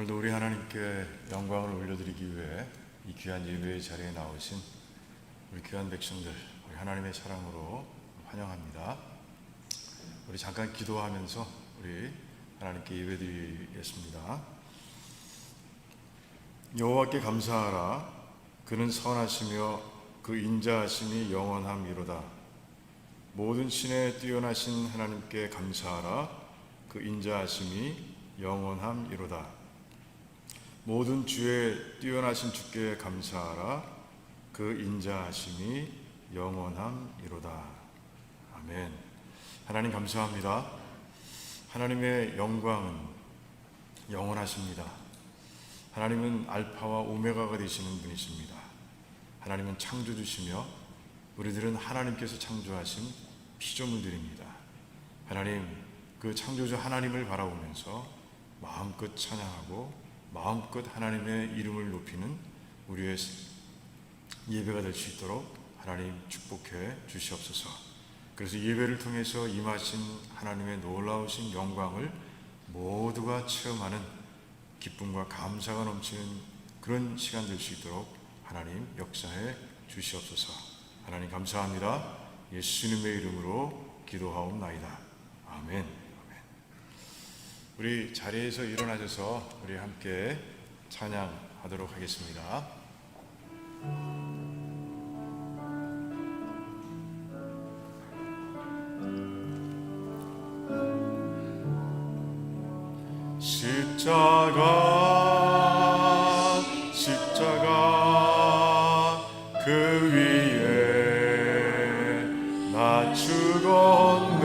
오늘도 우리 하나님께 영광을 올려드리기 위해 이 귀한 예배의 자리에 나오신 우리 귀한 백성들, 우리 하나님의 사랑으로 환영합니다. 우리 잠깐 기도하면서 우리 하나님께 예배드리겠습니다. 여호와께 감사하라. 그는 선하시며 그 인자하심이 영원함이로다. 모든 신에 뛰어나신 하나님께 감사하라. 그 인자하심이 영원함이로다. 모든 주에 뛰어나신 주께 감사하라. 그 인자하심이 영원함이로다. 아멘. 하나님 감사합니다. 하나님의 영광은 영원하십니다. 하나님은 알파와 오메가가 되시는 분이십니다. 하나님은 창조주시며 우리들은 하나님께서 창조하신 피조물들입니다. 하나님, 그 창조주 하나님을 바라보면서 마음껏 찬양하고 마음껏 하나님의 이름을 높이는 우리의 예배가 될 수 있도록 하나님 축복해 주시옵소서. 그래서 예배를 통해서 임하신 하나님의 놀라우신 영광을 모두가 체험하는 기쁨과 감사가 넘치는 그런 시간 될 수 있도록 하나님 역사해 주시옵소서. 하나님 감사합니다. 예수님의 이름으로 기도하옵나이다. 아멘. 우리 자리에서 일어나셔서 우리 함께 찬양하도록 하겠습니다. 십자가 그 위에 나 죽었네.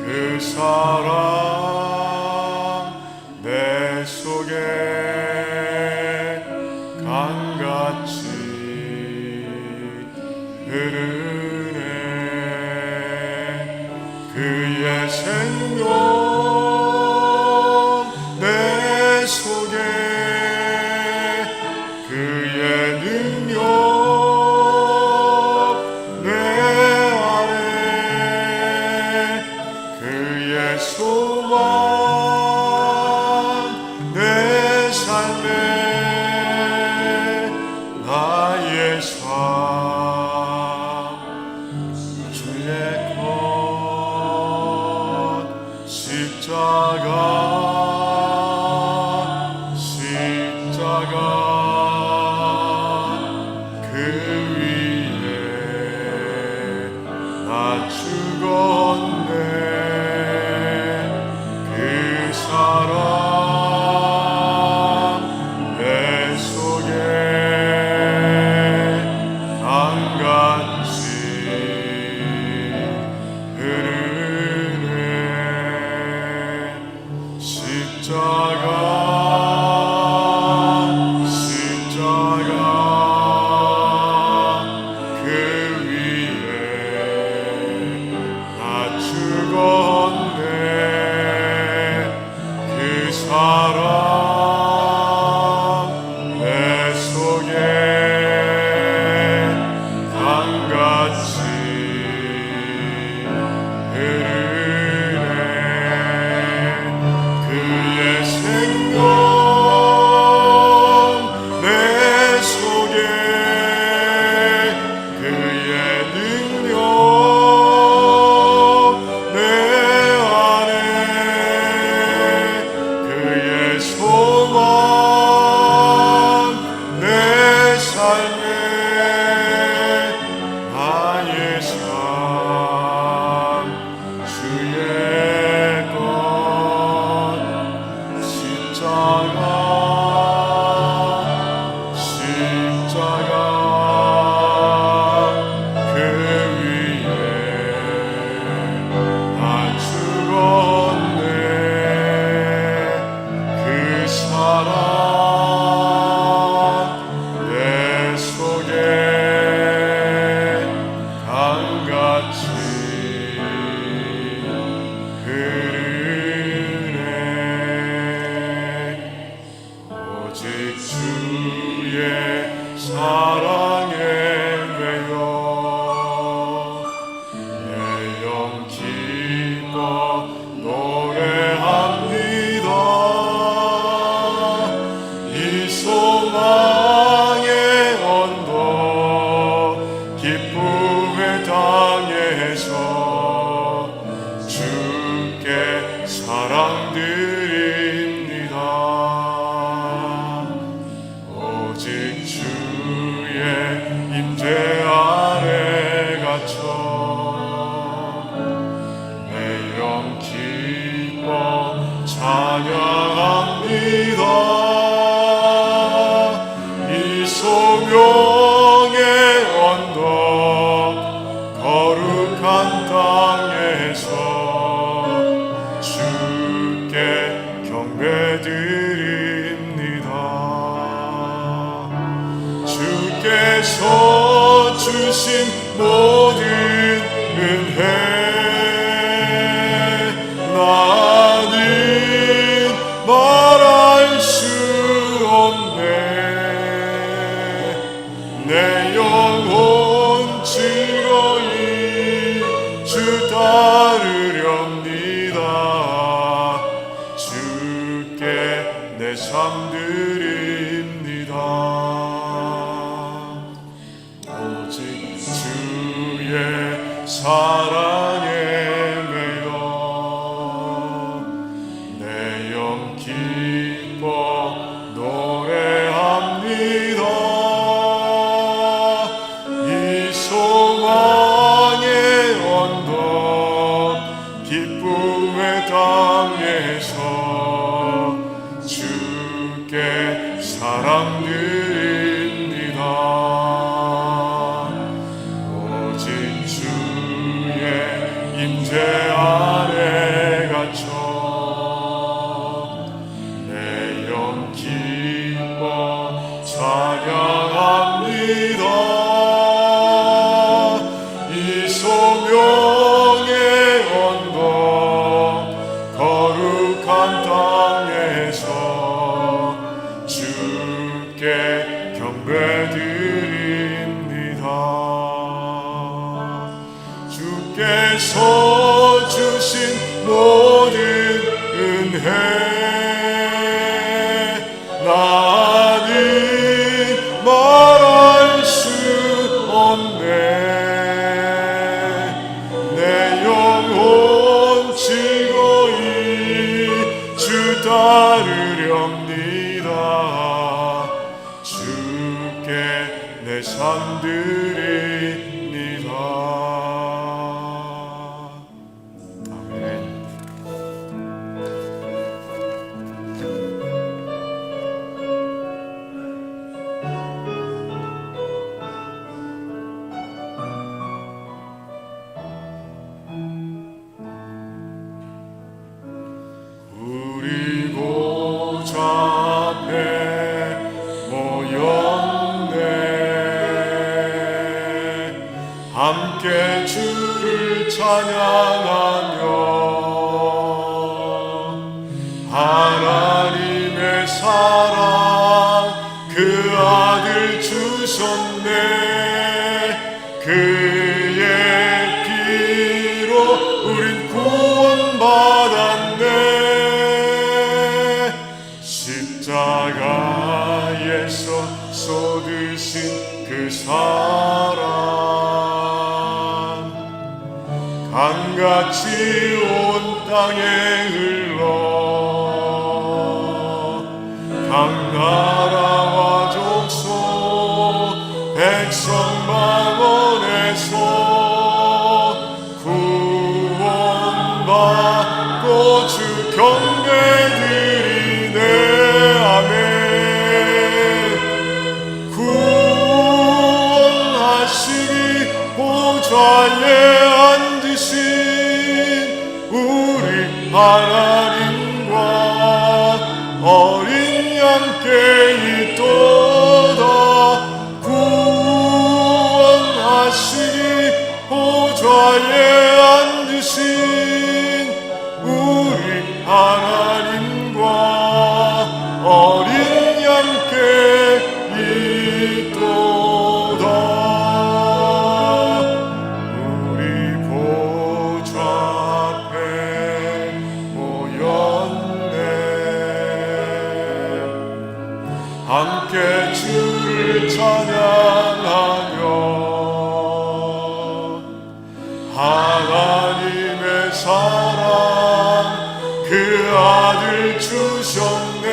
그 사랑 내 속에 강같이 흐르네. 그의 생명 내 속에 그의 능력 내 안에 그의 소망 내 삶에 나의 삶 주의 것 십자가 그 위에 나 죽었네. 그 사랑 내 속에 강같이 흐르네. 찬양합니다. 이 소명의 언덕 거룩한 땅에서 주께 경배드립니다. 주께서 주신 모든 은혜 나는 말할 수 없네. 내 영혼 즐거이 주 따르렵니다. 주께 내 삶 드립니다. 오직 주의 사랑에 매여 내 영 기뻐 노래합니다. 이 소망의 언덕 기쁨의 땅에서 주께 사랑 드립니다. 오직 주의 임재 안에 갇혀 내 영 기뻐 찬양합니다. 이 소명의 언덕 거룩한 땅에서 주께 경배드립니다. 주께서 주신 모든 은혜 나는 말할 수 없네. 내 영혼 즐거이 주 따르렵니다. 주께 내 삶 드립니다. 아멘. 우리 보좌 앞에 모였네. 함께 주를 찬양하며 하나님의 사랑 그 아들 주셨네. 그의 피로 우린 구원받았네. 십자가에서 쏟으신 그 사랑 강같이 온 땅에 흘러 각 나라와 족속 백성 망원에서 구원받고 주 경배드리네. 아멘. 구원하시니 보좌에 앉으신 우리 하나님과 어린 양께 있도다. 구원하시니 보좌에 앉으신 우리 하나님과 어린 양께 있도다. 우리 보좌 앞에 모였네. 함께 주를 찬양하며 하나님의 사랑 그 아들 주셨네.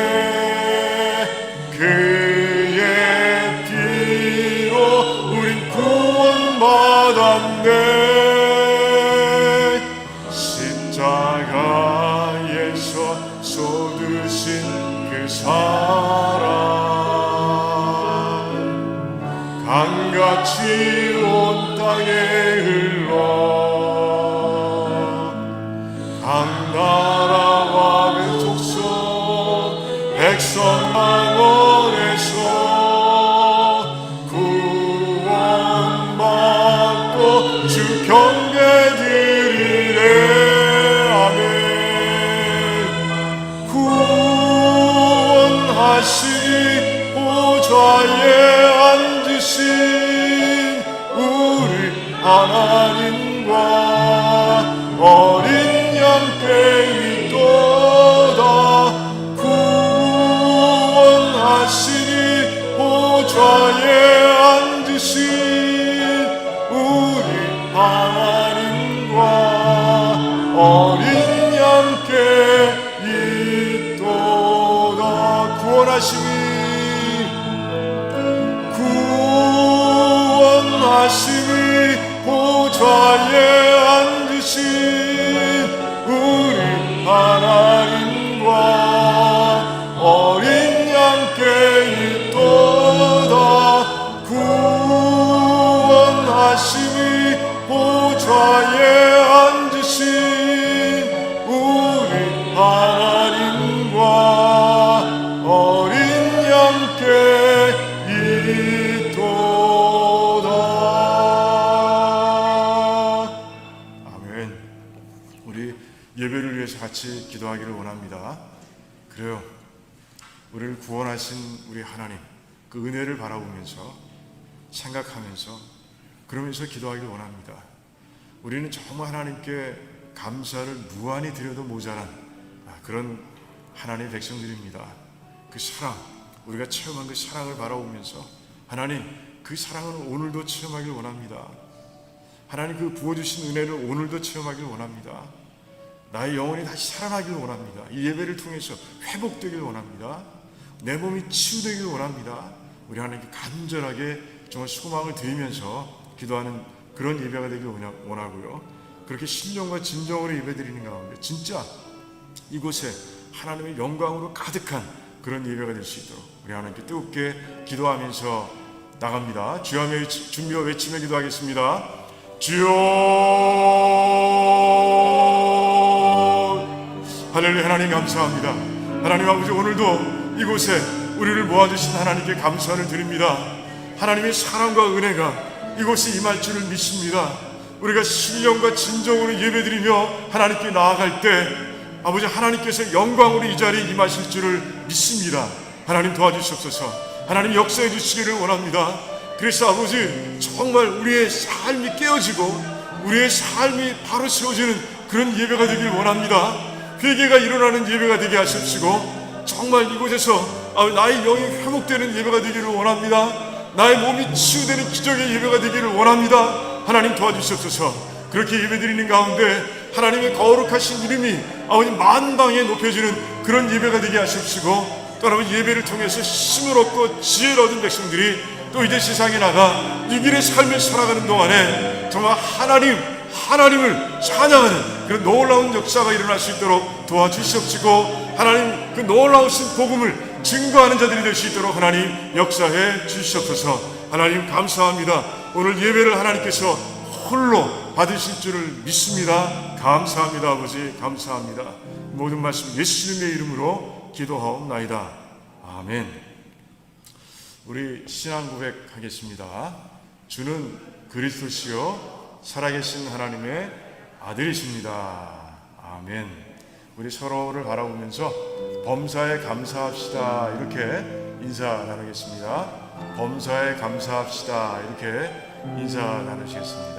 그의 피로 우린 구원받았네. 십자가에서 쏟은 사랑 강같이 온 땅에 흘러 각 나라와 족속 백성 망원에서 구원받고 주 경배 드리네. 아멘. 구원하시니 보좌에 앉으신 우리 하나님과 어린 양께 있도다. 구원하시니 보좌에 앉으신 우리 하나님과 어린 양께 있도다. 구원하시니 보좌에 앉으신 우리 하나님과 어린 양께 있도다. 구원하시니 보좌에 앉으신 우리 하나님과 어린 양께 있도다. 아멘. 우리 예배를 위해서 같이 기도하기를 원합니다. 그래요. 우리를 구원하신 우리 하나님, 그 은혜를 바라보면서 생각하면서 그러면서 기도하기를 원합니다. 우리는 정말 하나님께 감사를 무한히 드려도 모자란 그런 하나님의 백성들입니다. 그 사랑, 우리가 체험한 그 사랑을 바라보면서 하나님, 그 사랑을 오늘도 체험하기를 원합니다. 하나님, 그 부어주신 은혜를 오늘도 체험하기를 원합니다. 나의 영혼이 다시 살아나기를 원합니다. 이 예배를 통해서 회복되기를 원합니다. 내 몸이 치유되기를 원합니다. 우리 하나님께 간절하게 정말 소망을 드리면서 기도하는 그런 예배가 되기를 원하고요. 그렇게 신령과 진정으로 예배드리는 가운데 진짜 이곳에 하나님의 영광으로 가득한 그런 예배가 될 수 있도록 우리 하나님께 뜨겁게 기도하면서 나갑니다. 주여 준비와 외치며 기도하겠습니다. 주여. 할렐루야. 하나님 감사합니다. 하나님 아버지, 오늘도 이곳에 우리를 모아주신 하나님께 감사를 드립니다. 하나님의 사랑과 은혜가 이곳에 임할 줄을 믿습니다. 우리가 신령과 진정으로 예배드리며 하나님께 나아갈 때 아버지, 하나님께서 영광으로 이 자리에 임하실 줄을 믿습니다. 하나님 도와주시옵소서. 하나님 역사해 주시기를 원합니다. 그래서 아버지, 정말 우리의 삶이 깨어지고 우리의 삶이 바로 세워지는 그런 예배가 되길 원합니다. 회개가 일어나는 예배가 되게 하십시고 정말 이곳에서 나의 영이 회복되는 예배가 되기를 원합니다. 나의 몸이 치유되는 기적의 예배가 되기를 원합니다. 하나님 도와주시옵소서. 그렇게 예배드리는 가운데 하나님의 거룩하신 이름이 아버지 만방에 높여지는 그런 예배가 되게 하십시고 또 아버지, 예배를 통해서 힘을 얻고 지혜를 얻은 백성들이 또 이제 세상에 나가 이 길의 삶을 살아가는 동안에 정말 하나님을 찬양하는 그런 놀라운 역사가 일어날 수 있도록 도와주시옵시고 하나님, 그 놀라우신 복음을 증거하는 자들이 될 수 있도록 하나님 역사해 주시옵소서. 하나님 감사합니다. 오늘 예배를 하나님께서 홀로 받으실 줄을 믿습니다. 감사합니다. 아버지 감사합니다. 모든 말씀 예수님의 이름으로 기도하옵나이다. 아멘. 우리 신앙 고백하겠습니다. 주는 그리스도시요 살아계신 하나님의 아들이십니다. 아멘. 우리 서로를 바라보면서 범사에 감사합시다 이렇게 인사 나누겠습니다. 범사에 감사합시다 이렇게 인사 나누시겠습니다.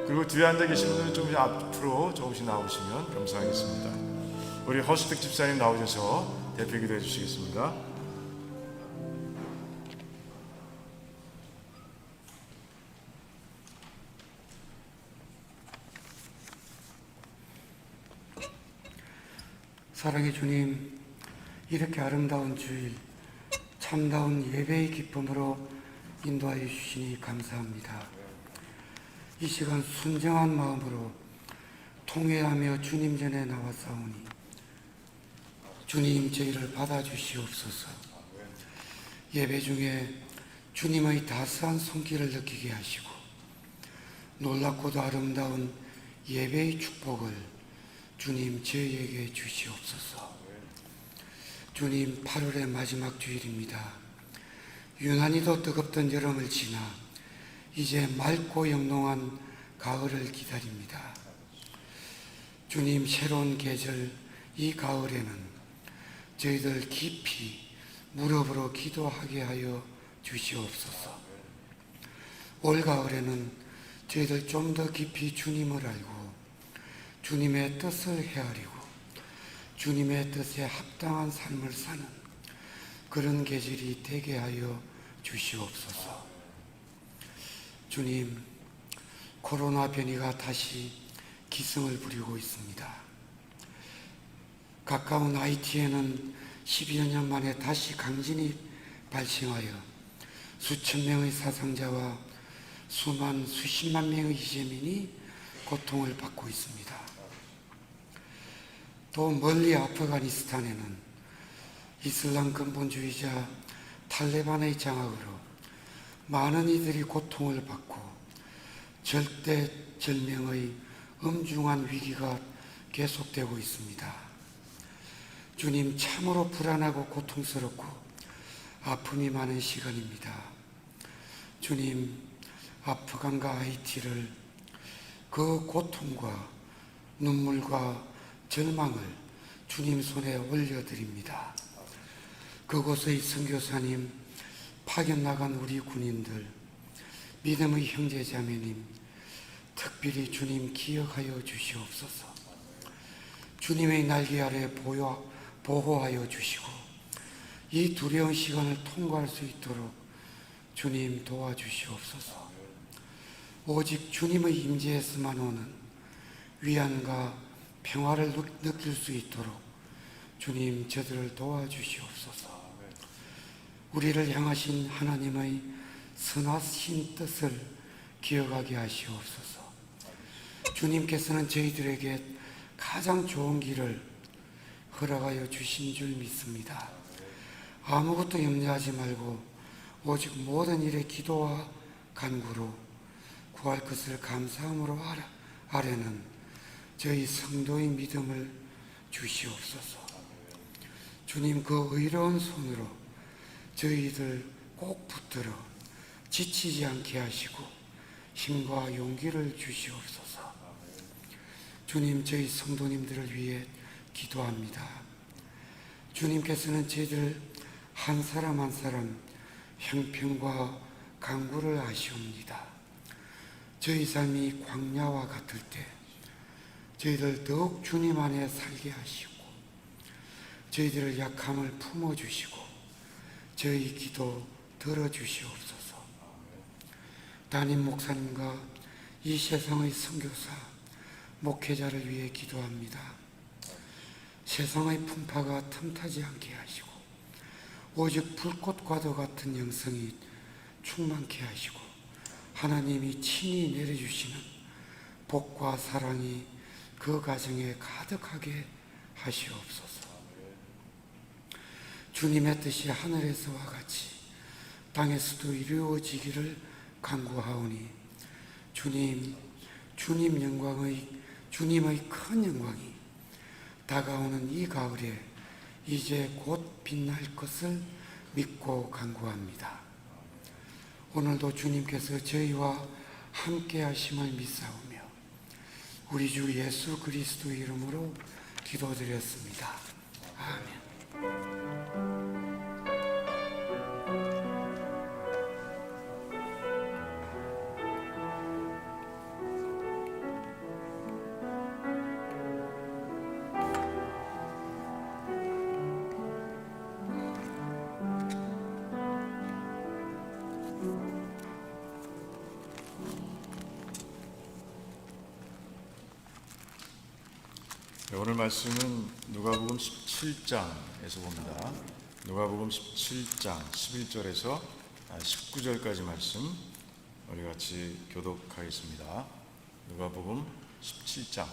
그리고 뒤에 앉아 계신 분들은 조금씩 앞으로 조금씩 나오시면 감사하겠습니다. 우리 허수택 집사님 나오셔서 대표 기도해 주시겠습니다. 사랑의 주님, 이렇게 아름다운 주일, 참다운 예배의 기쁨으로 인도하여 주시니 감사합니다. 이 시간 순정한 마음으로 통회하며 주님 전에 나와 싸우니 주님 저희를 받아주시옵소서. 예배 중에 주님의 따스한 손길을 느끼게 하시고 놀랍고도 아름다운 예배의 축복을 주님 저희에게 주시옵소서. 주님 8월의 마지막 주일입니다. 유난히도 뜨겁던 여름을 지나 이제 맑고 영롱한 가을을 기다립니다. 주님 새로운 계절 이 가을에는 저희들 깊이 무릎으로 기도하게 하여 주시옵소서. 올 가을에는 저희들 좀 더 깊이 주님을 알고 주님의 뜻을 헤아리고 주님의 뜻에 합당한 삶을 사는 그런 계절이 되게 하여 주시옵소서. 주님, 코로나 변이가 다시 기승을 부리고 있습니다. 가까운 하이티에는 10여 년 만에 다시 강진이 발생하여 수천 명의 사상자와 수십만 명의 이재민이 고통을 받고 있습니다. 또 멀리 아프가니스탄에는 이슬람 근본주의자 탈레반의 장악으로 많은 이들이 고통을 받고 절대절명의 엄중한 위기가 계속되고 있습니다. 주님, 참으로 불안하고 고통스럽고 아픔이 많은 시간입니다. 주님, 아프간과 하이티를 그 고통과 눈물과 절망을 주님 손에 올려드립니다. 그곳의 선교사님, 파견 나간 우리 군인들, 믿음의 형제자매님, 특별히 주님 기억하여 주시옵소서. 주님의 날개 아래 보호하여 주시고 이 두려운 시간을 통과할 수 있도록 주님 도와주시옵소서. 오직 주님의 임재에서만 오는 위안과 평화를 느낄 수 있도록 주님 저들을 도와주시옵소서. 우리를 향하신 하나님의 선하신 뜻을 기억하게 하시옵소서. 주님께서는 저희들에게 가장 좋은 길을 허락하여 주신 줄 믿습니다. 아무것도 염려하지 말고 오직 모든 일에 기도와 간구로 구할 것을 감사함으로 아뢰는 저희 성도의 믿음을 주시옵소서. 주님, 그 의로운 손으로 저희들 꼭 붙들어 지치지 않게 하시고 힘과 용기를 주시옵소서. 주님, 저희 성도님들을 위해 기도합니다. 주님께서는 저희들 한 사람 한 사람 형편과 간구를 아시옵니다. 저희 삶이 광야와 같을 때 저희들 더욱 주님 안에 살게 하시고 저희들의 약함을 품어주시고 저희 기도 들어주시옵소서. 담임 목사님과 이 세상의 선교사, 목회자를 위해 기도합니다. 세상의 풍파가 틈타지 않게 하시고 오직 불꽃과도 같은 영성이 충만케 하시고 하나님이 친히 내려주시는 복과 사랑이 그 가정에 가득하게 하시옵소서. 주님의 뜻이 하늘에서와 같이 땅에서도 이루어지기를 간구하오니 주님의 큰 영광이 다가오는 이 가을에 이제 곧 빛날 것을 믿고 간구합니다. 오늘도 주님께서 저희와 함께 하심을 믿사오며 우리 주 예수 그리스도 이름으로 기도드렸습니다. 아멘. 오늘 말씀은 누가복음 17장에서 봅니다. 누가복음 17장 11절에서 19절까지 말씀 우리 같이 교독하겠습니다. 누가복음 17장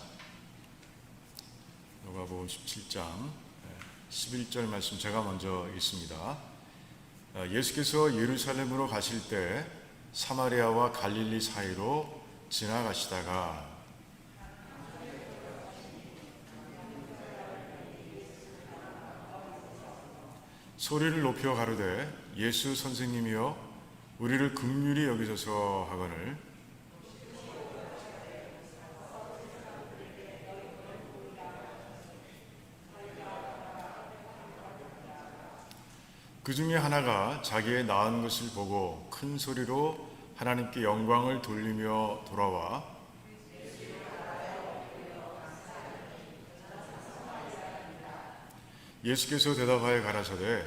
11절 말씀 제가 먼저 읽습니다. 예수께서 예루살렘으로 가실 때 사마리아와 갈릴리 사이로 지나가시다가 소리를 높여 가로되 예수 선생님이여 우리를 긍휼히 여기소서 하거늘 그 중에 하나가 자기의 낳은 것을 보고 큰 소리로 하나님께 영광을 돌리며 돌아와 예수께서 대답하여 가라사대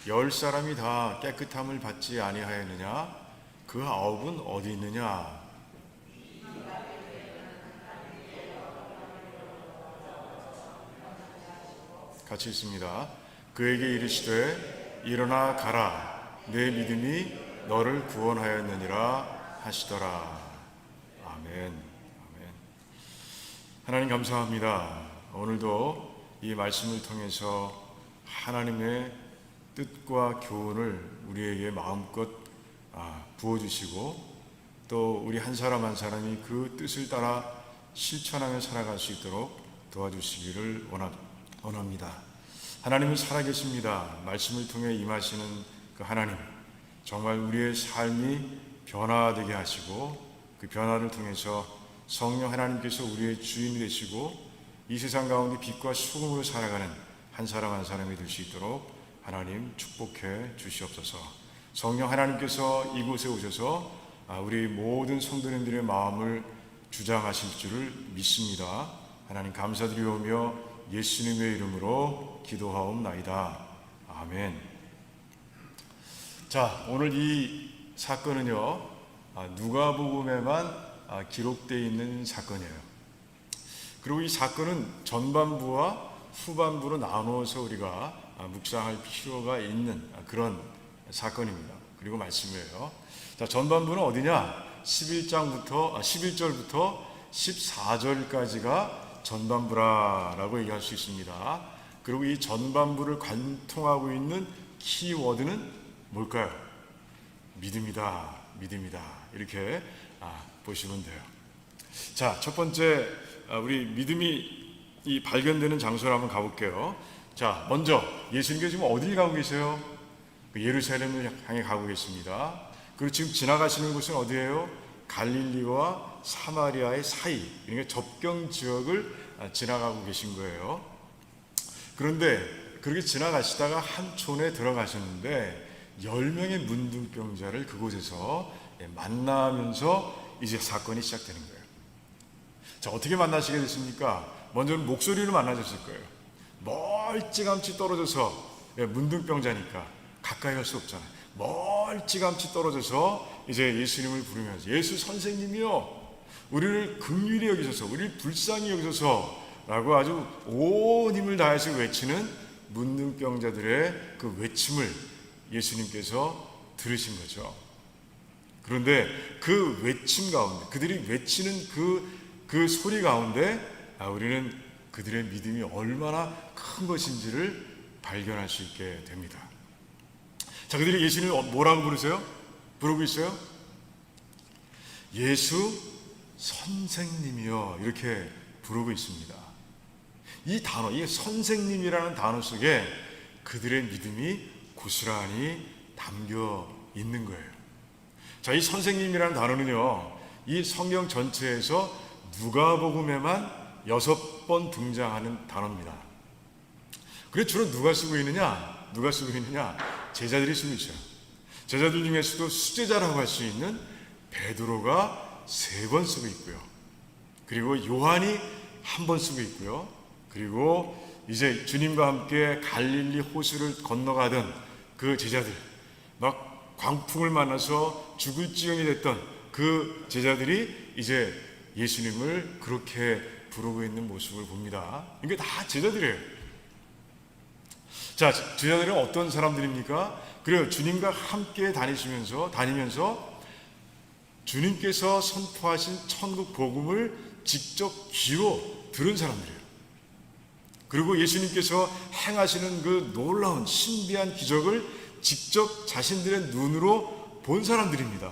10사람이 다 깨끗함을 받지 아니하였느냐? 그 9은 어디 있느냐? 같이 있습니다. 그에게 이르시되 일어나 가라 내 믿음이 너를 구원하였느니라 하시더라. 아멘. 아멘. 하나님 감사합니다. 오늘도 이 말씀을 통해서 하나님의 뜻과 교훈을 우리에게 마음껏 부어주시고 또 우리 한 사람 한 사람이 그 뜻을 따라 실천하며 살아갈 수 있도록 도와주시기를 원합니다. 하나님은 살아계십니다. 말씀을 통해 임하시는 그 하나님, 정말 우리의 삶이 변화되게 하시고 그 변화를 통해서 성령 하나님께서 우리의 주인이 되시고 이 세상 가운데 빛과 소금으로 살아가는 한 사람 한 사람이 될 수 있도록 하나님 축복해 주시옵소서. 성령 하나님께서 이곳에 오셔서 우리 모든 성도님들의 마음을 주장하실 줄을 믿습니다. 하나님 감사드리오며 예수님의 이름으로 기도하옵나이다. 아멘. 자, 오늘 이 사건은요, 누가복음에만 기록되어 있는 사건이에요. 그리고 이 사건은 전반부와 후반부로 나누어서 우리가 묵상할 필요가 있는 그런 사건입니다. 그리고 말씀이에요. 자, 전반부는 어디냐? 11절부터 14절까지가 전반부라고 얘기할 수 있습니다. 그리고 이 전반부를 관통하고 있는 키워드는 뭘까요? 믿음이다, 믿음이다. 이렇게 보시면 돼요. 자, 첫 번째 우리 믿음이 이 발견되는 장소를 한번 가볼게요. 자, 먼저 예수님께서 지금 어딜 가고 계세요? 예루살렘을 향해 가고 계십니다. 그리고 지금 지나가시는 곳은 어디예요? 갈릴리와 사마리아의 사이, 그러니까 접경 지역을 지나가고 계신 거예요. 그런데 그렇게 지나가시다가 한 촌에 들어가셨는데 10명의 문둥병자를 그곳에서 만나면서 이제 사건이 시작되는 거예요. 자, 어떻게 만나시게 됐습니까? 먼저는 목소리로 만나셨을 거예요. 멀찌감치 떨어져서, 문둥병자니까 가까이 갈 수 없잖아요. 멀찌감치 떨어져서 이제 예수님을 부르면서 예수 선생님이요, 우리를 긍휼히 여기소서, 우리를 불쌍히 여기소서 라고 아주 온 힘을 다해서 외치는 문둥병자들의 그 외침을 예수님께서 들으신 거죠. 그런데 그 외침 가운데, 그들이 외치는 그 소리 가운데 우리는 그들의 믿음이 얼마나 큰 것인지를 발견할 수 있게 됩니다. 자, 그들이 예수님을 뭐라고 부르고 있어요? 예수 선생님이요, 이렇게 부르고 있습니다. 이 단어, 이 선생님이라는 단어 속에 그들의 믿음이 고스란히 담겨 있는 거예요. 자, 이 선생님이라는 단어는요, 이 성경 전체에서 누가복음에만 6번 등장하는 단어입니다. 그래 주로 누가 쓰고 있느냐? 제자들이 쓰고 있어요. 제자들 중에서도 수제자라고 할 수 있는 베드로가 3번 쓰고 있고요. 그리고 요한이 1번 쓰고 있고요. 그리고 이제 주님과 함께 갈릴리 호수를 건너가던 그 제자들, 막 광풍을 만나서 죽을 지경이 됐던 그 제자들이 이제 예수님을 그렇게 부르고 있는 모습을 봅니다. 이게 다 제자들이에요. 자, 제자들은 어떤 사람들입니까? 그래요. 주님과 함께 다니면서 주님께서 선포하신 천국 복음을 직접 귀로 들은 사람들이에요. 그리고 예수님께서 행하시는 그 놀라운 신비한 기적을 직접 자신들의 눈으로 본 사람들입니다.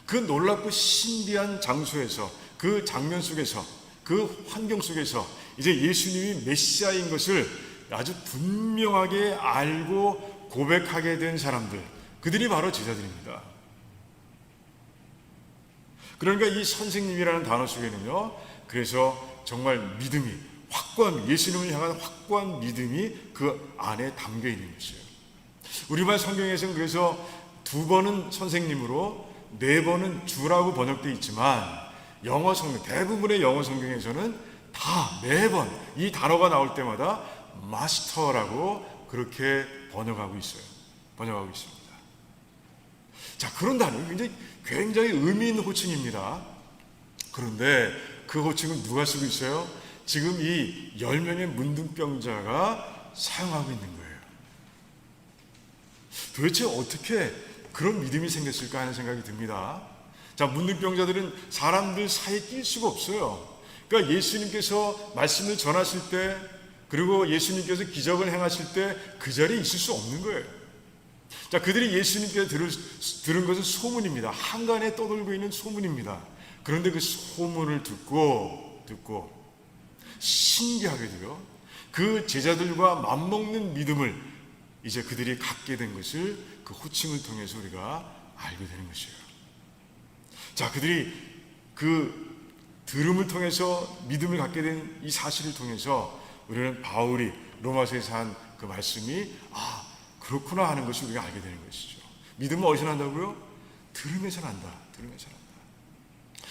그 놀랍고 신비한 장소에서, 그 장면 속에서, 그 환경 속에서 이제 예수님이 메시아인 것을 아주 분명하게 알고 고백하게 된 사람들, 그들이 바로 제자들입니다. 그러니까 이 선생님이라는 단어 속에는요, 그래서 정말 믿음이 확고한, 예수님을 향한 확고한 믿음이 그 안에 담겨 있는 것이에요. 우리말 성경에서는 그래서 2번은 선생님으로 4번은 주라고 번역되어 있지만 영어 성경, 대부분의 영어 성경에서는 다 매번 이 단어가 나올 때마다 마스터라고 그렇게 번역하고 있어요. 번역하고 있습니다. 자, 그런 단어 굉장히 의미 있는 호칭입니다. 그런데 그 호칭은 누가 쓰고 있어요? 지금 이 10명의 문둥병자가 사용하고 있는 거예요. 도대체 어떻게 그런 믿음이 생겼을까 하는 생각이 듭니다. 자, 문둥병자들은 사람들 사이에 낄 수가 없어요. 그러니까 예수님께서 말씀을 전하실 때, 그리고 예수님께서 기적을 행하실 때 그 자리에 있을 수 없는 거예요. 자, 그들이 예수님께서 들은 것은 소문입니다. 한간에 떠돌고 있는 소문입니다. 그런데 그 소문을 듣고 신기하게도요, 그 제자들과 맞먹는 믿음을 이제 그들이 갖게 된 것을 그 호칭을 통해서 우리가 알게 되는 것이에요. 자, 그들이 그 들음을 통해서 믿음을 갖게 된 이 사실을 통해서 우리는 바울이 로마서에서 한 그 말씀이 그렇구나 하는 것을 우리가 알게 되는 것이죠. 믿음은 어디서 난다고요? 들음에서 난다. 들음에서 난다.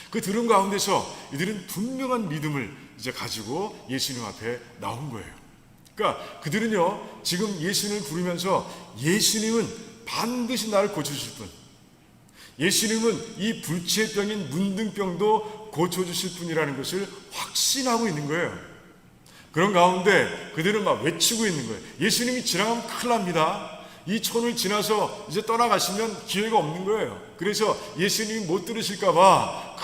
그 들음 가운데서 이들은 분명한 믿음을 이제 가지고 예수님 앞에 나온 거예요. 그러니까 그들은요, 지금 예수님을 부르면서 예수님은 반드시 나를 고쳐주실 분, 예수님은 이 불치병인 문둥병도 고쳐주실 분이라는 것을 확신하고 있는 거예요. 그런 가운데 그들은 막 외치고 있는 거예요. 예수님이 지나가면 큰일 납니다. 이 촌을 지나서 이제 떠나가시면 기회가 없는 거예요. 그래서 예수님이 못 들으실까봐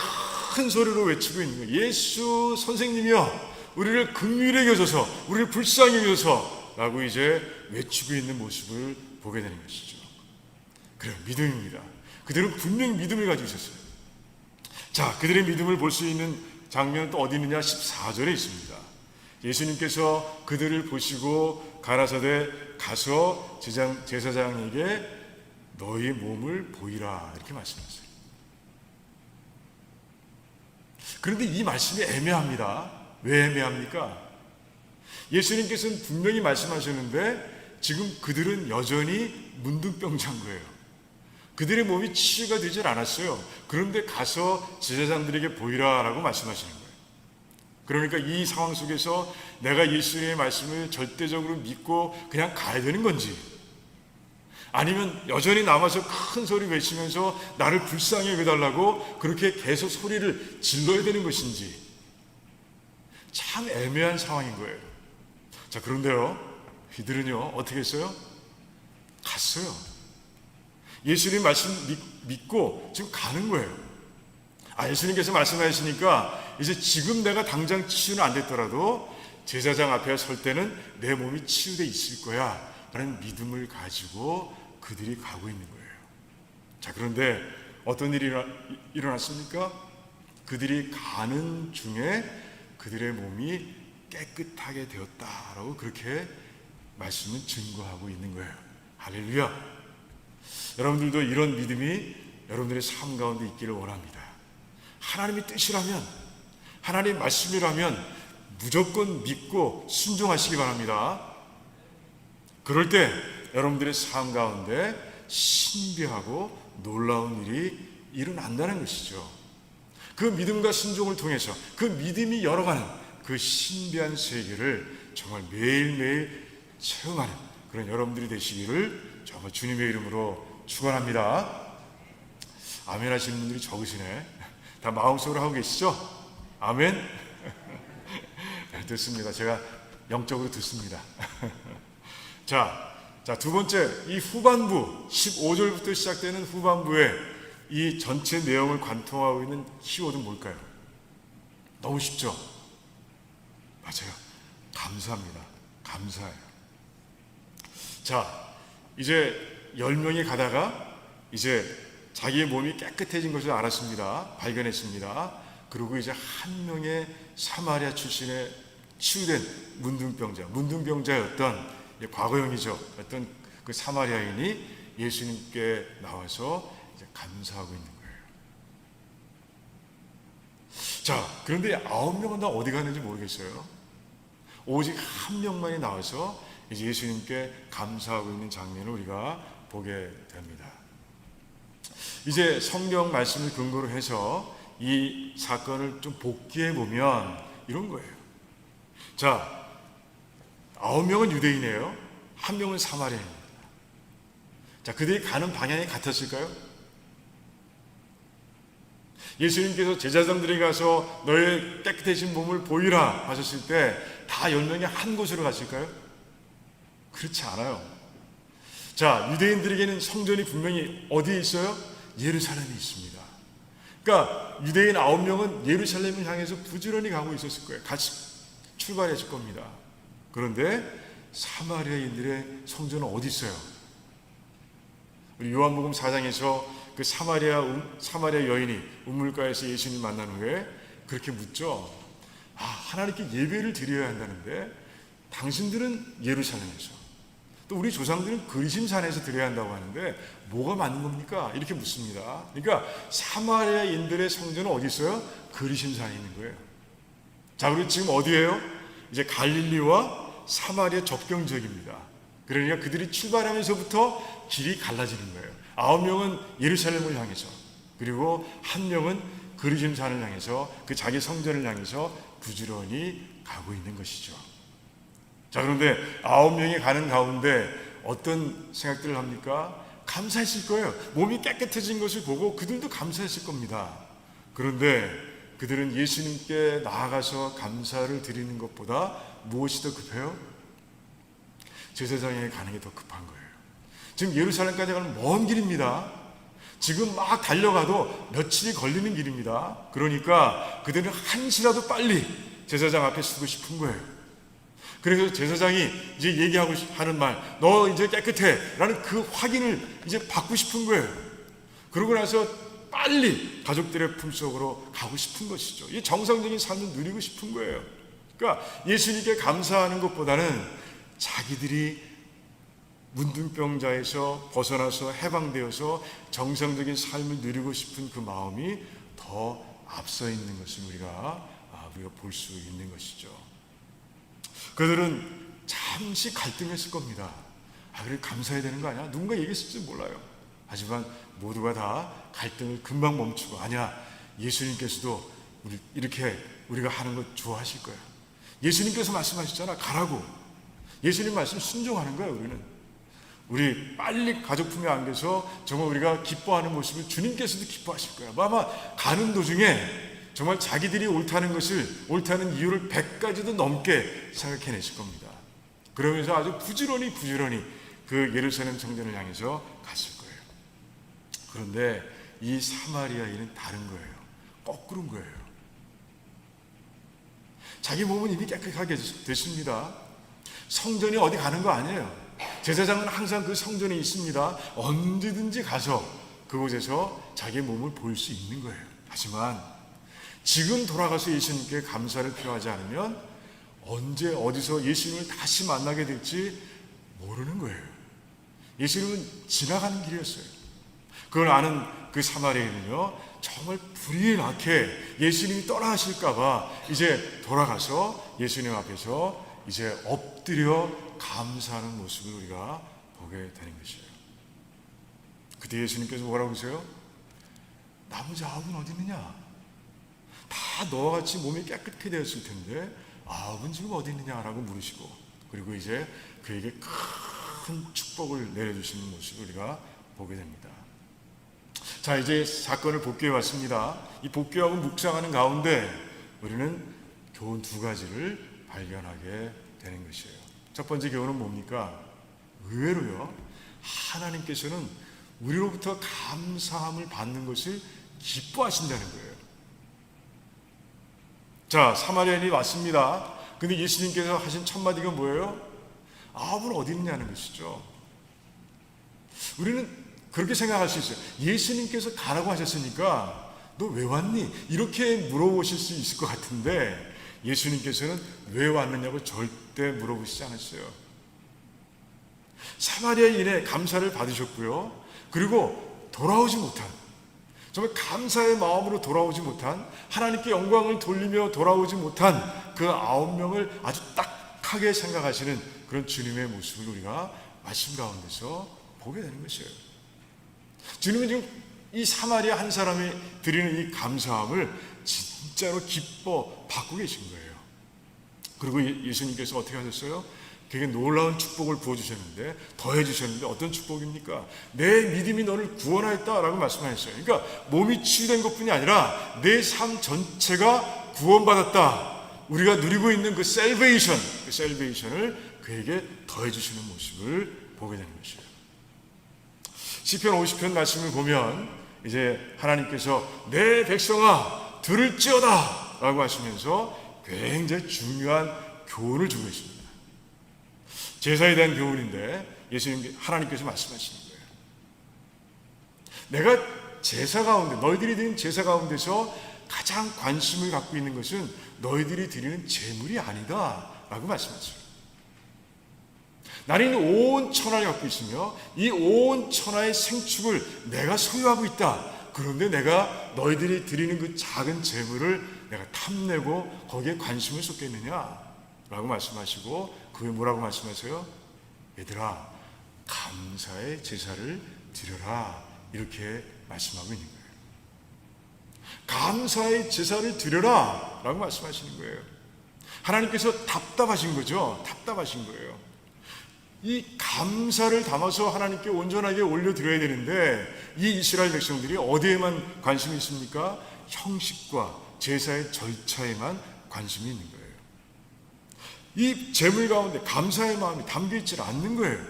큰 소리로 외치고 있는 거예요. 예수 선생님이여, 우리를 긍휼히 여겨줘서, 우리를 불쌍히 여겨줘서 라고 이제 외치고 있는 모습을 보게 되는 것이죠. 그래요, 믿음입니다. 그들은 분명히 믿음을 가지고 있었어요. 자, 그들의 믿음을 볼 수 있는 장면은 또 어디 있느냐? 14절에 있습니다. 예수님께서 그들을 보시고 가라사대 가서 제사장에게 너희 몸을 보이라 이렇게 말씀하세요. 그런데 이 말씀이 애매합니다. 왜 애매합니까? 예수님께서는 분명히 말씀하셨는데 지금 그들은 여전히 문둥병자인 거예요. 그들의 몸이 치유가 되질 않았어요. 그런데 가서 제사장들에게 보이라라고 말씀하시는 거예요. 그러니까 이 상황 속에서 내가 예수님의 말씀을 절대적으로 믿고 그냥 가야 되는 건지, 아니면 여전히 남아서 큰 소리 외치면서 나를 불쌍히 여겨달라고 그렇게 계속 소리를 질러야 되는 것인지, 참 애매한 상황인 거예요. 자, 그런데요, 이들은요 어떻게 했어요? 갔어요. 예수님 말씀 믿고 지금 가는 거예요. 예수님께서 말씀하시니까 이제 지금 내가 당장 치유는 안 됐더라도 제사장 앞에 설 때는 내 몸이 치유돼 있을 거야 라는 믿음을 가지고 그들이 가고 있는 거예요. 자, 그런데 어떤 일이 일어났습니까? 그들이 가는 중에 그들의 몸이 깨끗하게 되었다라고 그렇게 말씀은 증거하고 있는 거예요. 할렐루야. 여러분들도 이런 믿음이 여러분들의 삶 가운데 있기를 원합니다. 하나님의 뜻이라면, 하나님의 말씀이라면 무조건 믿고 순종하시기 바랍니다. 그럴 때 여러분들의 삶 가운데 신비하고 놀라운 일이 일어난다는 것이죠. 그 믿음과 순종을 통해서 그 믿음이 열어가는 그 신비한 세계를 정말 매일매일 체험하는 그런 여러분들이 되시기를 정말 주님의 이름으로 축원합니다. 아멘 하시는 분들이 적으시네. 다 마음속으로 하고 계시죠? 아멘? 듣습니다. 제가 영적으로 듣습니다. 자, 두 번째, 이 후반부 15절부터 시작되는 후반부에 이 전체 내용을 관통하고 있는 키워드는 뭘까요? 너무 쉽죠? 맞아요. 감사합니다. 감사해요. 자, 이제 10명이 가다가 이제 자기의 몸이 깨끗해진 것을 알았습니다. 발견했습니다. 그리고 이제 한 명의 사마리아 출신의 치유된 문둥병자였던 과거형이죠. 어떤 그 사마리아인이 예수님께 나와서 이제 감사하고 있는 거예요. 자, 그런데 9명은 다 어디 갔는지 모르겠어요. 오직 한 명만이 나와서 이제 예수님께 감사하고 있는 장면을 우리가 보게 됩니다. 이제 성경 말씀을 근거로 해서 이 사건을 좀 복기해 보면 이런 거예요. 자, 9명은 유대인이에요. 한 명은 사마리아인입니다. 자, 그들이 가는 방향이 같았을까요? 예수님께서 제자들에게 가서 너의 깨끗해진 몸을 보이라 하셨을 때 다 10명이 한 곳으로 갔을까요? 그렇지 않아요. 자, 유대인들에게는 성전이 분명히 어디에 있어요? 예루살렘에 있습니다. 그러니까 유대인 9명은 예루살렘을 향해서 부지런히 가고 있었을 거예요. 같이 출발했을 겁니다. 그런데 사마리아인들의 성전은 어디 있어요? 우리 요한복음 4장에서 그 사마리아 여인이 우물가에서 예수님 만난 후에 그렇게 묻죠. 하나님께 예배를 드려야 한다는데 당신들은 예루살렘에서, 또 우리 조상들은 그리심산에서 드려야 한다고 하는데 뭐가 맞는 겁니까? 이렇게 묻습니다. 그러니까 사마리아인들의 성전은 어디 있어요? 그리심산에 있는 거예요. 자, 그리고 지금 어디예요? 이제 갈릴리와 사마리아 접경 지역입니다. 그러니까 그들이 출발하면서부터 길이 갈라지는 거예요. 9명은 예루살렘을 향해서, 그리고 한 명은 그리심산을 향해서, 그 자기 성전을 향해서 부지런히 가고 있는 것이죠. 자, 그런데 9명이 가는 가운데 어떤 생각들을 합니까? 감사했을 거예요. 몸이 깨끗해진 것을 보고 그들도 감사했을 겁니다. 그런데 그들은 예수님께 나아가서 감사를 드리는 것보다 무엇이 더 급해요? 제사장에 가는 게 더 급한 거예요. 지금 예루살렘까지 가는 먼 길입니다. 지금 막 달려가도 며칠이 걸리는 길입니다. 그러니까 그들은 한시라도 빨리 제사장 앞에 서고 싶은 거예요. 그래서 제사장이 이제 얘기하고 하는 말, 너 이제 깨끗해 라는 그 확인을 이제 받고 싶은 거예요. 그러고 나서 빨리 가족들의 품속으로 가고 싶은 것이죠. 이 정상적인 삶을 누리고 싶은 거예요. 그러니까 예수님께 감사하는 것보다는 자기들이 문둥병자에서 벗어나서 해방되어서 정상적인 삶을 누리고 싶은 그 마음이 더 앞서 있는 것을 우리가 볼 수 있는 것이죠. 그들은 잠시 갈등했을 겁니다. 그래 감사해야 되는 거 아니야? 누군가 얘기했을지 몰라요. 하지만 모두가 다 갈등을 금방 멈추고, 아니야, 예수님께서도 이렇게 우리가 하는 거 좋아하실 거야. 예수님께서 말씀하셨잖아, 가라고. 예수님 말씀 순종하는 거야. 우리 빨리 가족 품에 안겨서 정말 우리가 기뻐하는 모습을 주님께서도 기뻐하실 거야. 아마 가는 도중에 정말 자기들이 옳다는 이유를 100가지도 넘게 생각해내실 겁니다. 그러면서 아주 부지런히 그 예루살렘 성전을 향해서 갔을 거예요. 그런데 이 사마리아인은 다른 거예요. 거꾸로인 거예요. 자기 몸은 이미 깨끗하게 됐습니다. 성전이 어디 가는 거 아니에요. 제사장은 항상 그 성전에 있습니다. 언제든지 가서 그곳에서 자기 몸을 볼 수 있는 거예요. 하지만 지금 돌아가서 예수님께 감사를 표하지 않으면 언제 어디서 예수님을 다시 만나게 될지 모르는 거예요. 예수님은 지나가는 길이었어요. 그걸 아는 그 사마리아인은요, 정말 불이 나게 예수님이 떠나실까봐 이제 돌아가서 예수님 앞에서 이제 엎드려 감사하는 모습을 우리가 보게 되는 것이에요. 그때 예수님께서 뭐라고 그러세요? 나머지 9은 어디 있느냐? 다 너와 같이 몸이 깨끗게 되었을 텐데 9은 지금 어디 있느냐라고 물으시고, 그리고 이제 그에게 큰 축복을 내려주시는 모습을 우리가 보게 됩니다. 자, 이제 사건을 복귀해 왔습니다. 이 복귀하고 묵상하는 가운데 우리는 교훈 2가지를 발견하게 되는 것이에요. 첫 번째 교훈은 뭡니까? 의외로요, 하나님께서는 우리로부터 감사함을 받는 것을 기뻐하신다는 거예요. 자, 사마리아인이 왔습니다. 근데 예수님께서 하신 첫 마디가 뭐예요? 아합은 어디 있냐는 것이죠. 우리는 그렇게 생각할 수 있어요. 예수님께서 가라고 하셨으니까 너 왜 왔니? 이렇게 물어보실 수 있을 것 같은데 예수님께서는 왜 왔느냐고 절대 물어보시지 않았어요. 사마리아인의 감사를 받으셨고요. 그리고 돌아오지 못한, 정말 감사의 마음으로 돌아오지 못한, 하나님께 영광을 돌리며 돌아오지 못한 그 9명을 아주 딱하게 생각하시는 그런 주님의 모습을 우리가 말씀 가운데서 보게 되는 것이에요. 주님은 지금 이 사마리아 한 사람이 드리는 이 감사함을 진짜로 기뻐 받고 계신 거예요. 그리고 예수님께서 어떻게 하셨어요? 그에게 놀라운 축복을 부어주셨는데, 더해주셨는데, 어떤 축복입니까? 내 믿음이 너를 구원하였다라고 말씀하셨어요. 그러니까 몸이 치유된 것뿐이 아니라 내 삶 전체가 구원받았다. 우리가 누리고 있는 그 셀베이션을 그에게 더해주시는 모습을 보게 되는 것이에요. 시편 50편 말씀을 보면 이제 하나님께서 내 백성아 들을지어다 라고 하시면서 굉장히 중요한 교훈을 주고 있습니다. 제사에 대한 교훈인데 하나님께서 말씀하시는 거예요. 내가 제사 가운데, 너희들이 드린 제사 가운데서 가장 관심을 갖고 있는 것은 너희들이 드리는 제물이 아니다 라고 말씀하셨어요. 나는 온 천하를 갖고 있으며 이 온 천하의 생축을 내가 소유하고 있다. 그런데 내가 너희들이 드리는 그 작은 제물을 내가 탐내고 거기에 관심을 쏟겠느냐 라고 말씀하시고, 그게 뭐라고 말씀하세요? 얘들아, 감사의 제사를 드려라, 이렇게 말씀하고 있는 거예요. 감사의 제사를 드려라 라고 말씀하시는 거예요. 하나님께서 답답하신 거죠. 답답하신 거예요. 이 감사를 담아서 하나님께 온전하게 올려드려야 되는데 이 이스라엘 백성들이 어디에만 관심이 있습니까? 형식과 제사의 절차에만 관심이 있는 거예요. 이 제물 가운데 감사의 마음이 담겨있지 않는 거예요.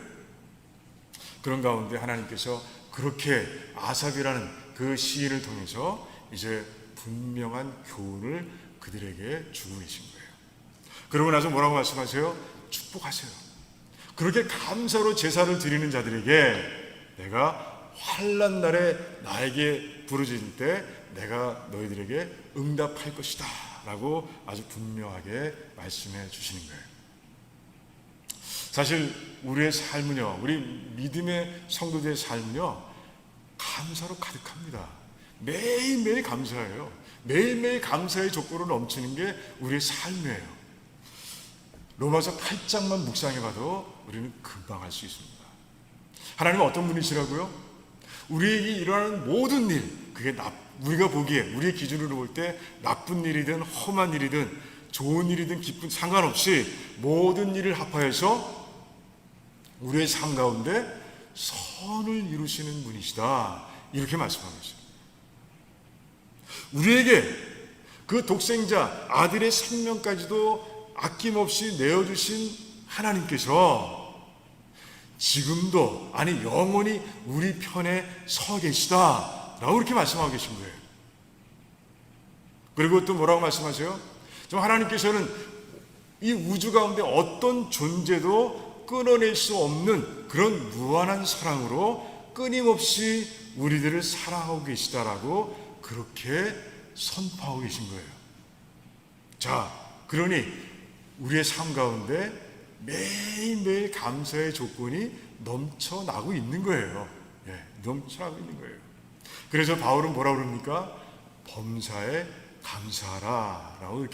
그런 가운데 하나님께서 그렇게 아삽이라는 그 시인을 통해서 이제 분명한 교훈을 그들에게 주고 계신 거예요. 그러고 나서 뭐라고 말씀하세요? 축복하세요. 그렇게 감사로 제사를 드리는 자들에게 내가 환난 날에 나에게 부르짖을 때 내가 너희들에게 응답할 것이다 라고 아주 분명하게 말씀해 주시는 거예요. 사실 우리의 삶은요, 우리 믿음의 성도들의 삶은요, 감사로 가득합니다. 매일매일 감사해요. 매일매일 감사의 조건으로 넘치는 게 우리의 삶이에요. 로마서 8장만 묵상해봐도 우리는 금방 알 수 있습니다. 하나님은 어떤 분이시라고요? 우리에게 일어나는 모든 일, 그게 우리가 보기에, 우리의 기준으로 볼 때 나쁜 일이든 험한 일이든 좋은 일이든 기쁜 상관없이 모든 일을 합하여서 우리의 삶 가운데 선을 이루시는 분이시다, 이렇게 말씀하고 있어요. 우리에게 그 독생자 아들의 생명까지도 아낌없이 내어주신 하나님께서 지금도, 아니 영원히 우리 편에 서 계시다 라고 이렇게 말씀하고 계신 거예요. 그리고 또 뭐라고 말씀하세요? 좀 하나님께서는 이 우주 가운데 어떤 존재도 끊어낼 수 없는 그런 무한한 사랑으로 끊임없이 우리들을 사랑하고 계시다라고 그렇게 선포하고 계신 거예요. 자, 그러니 우리의 삶 가운데 매일매일 감사의 조건이 넘쳐나고 있는 거예요. 예, 넘쳐나고 있는 거예요. 그래서 바울은 뭐라고 그럽니까? 범사에 감사하라 라고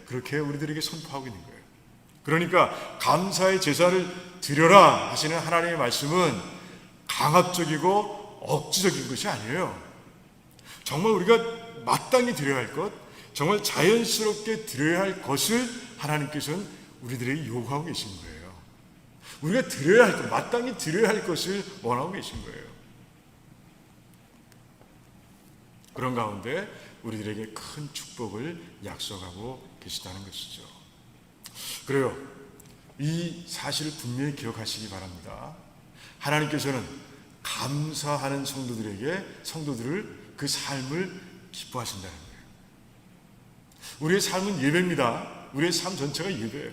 그렇게 우리들에게 선포하고 있는 거예요. 그러니까 감사의 제사를 드려라 하시는 하나님의 말씀은 강압적이고 억지적인 것이 아니에요. 정말 우리가 마땅히 드려야 할 것, 정말 자연스럽게 드려야 할 것을 하나님께서는 우리들에게 요구하고 계신 거예요. 우리가 드려야 할 것, 마땅히 드려야 할 것을 원하고 계신 거예요. 그런 가운데 우리들에게 큰 축복을 약속하고 계시다는 것이죠. 그래요. 이 사실을 분명히 기억하시기 바랍니다. 하나님께서는 감사하는 성도들을 그 삶을 기뻐하신다는 거예요. 우리의 삶은 예배입니다. 우리의 삶 전체가 예배예요.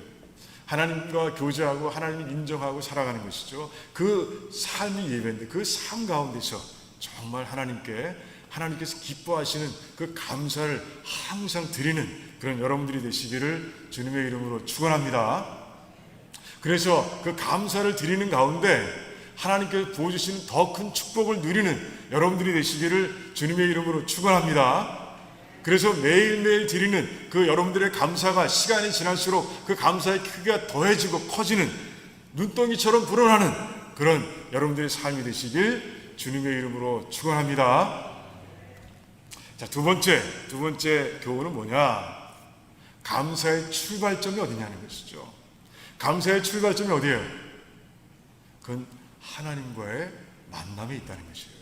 하나님과 교제하고 하나님을 인정하고 살아가는 것이죠. 그 삶이 예배인데 그 삶 가운데서 정말 하나님께서 기뻐하시는 그 감사를 항상 드리는 그런 여러분들이 되시기를 주님의 이름으로 축원합니다. 그래서 그 감사를 드리는 가운데 하나님께서 부어주시는 더 큰 축복을 누리는 여러분들이 되시기를 주님의 이름으로 축원합니다. 그래서 매일매일 드리는 그 여러분들의 감사가 시간이 지날수록 그 감사의 크기가 더해지고 커지는 눈덩이처럼 불어나는 그런 여러분들의 삶이 되시길 주님의 이름으로 축원합니다. 자, 두 번째 교훈은 뭐냐? 감사의 출발점이 어디냐는 것이죠. 감사의 출발점이 어디예요? 그건 하나님과의 만남에 있다는 것이에요.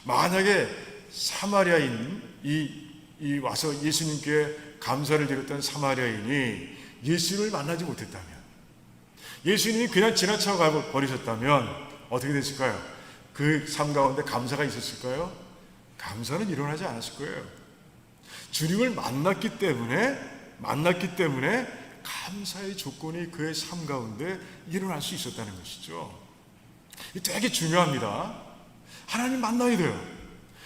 만약에 사마리아인 이 와서 예수님께 감사를 드렸던 사마리아인이 예수를 만나지 못했다면, 예수님이 그냥 지나쳐 버리셨다면 어떻게 됐을까요? 그 삶 가운데 감사가 있었을까요? 감사는 일어나지 않았을 거예요. 주님을 만났기 때문에 감사의 조건이 그의 삶 가운데 일어날 수 있었다는 것이죠. 이게 되게 중요합니다. 하나님 만나야 돼요.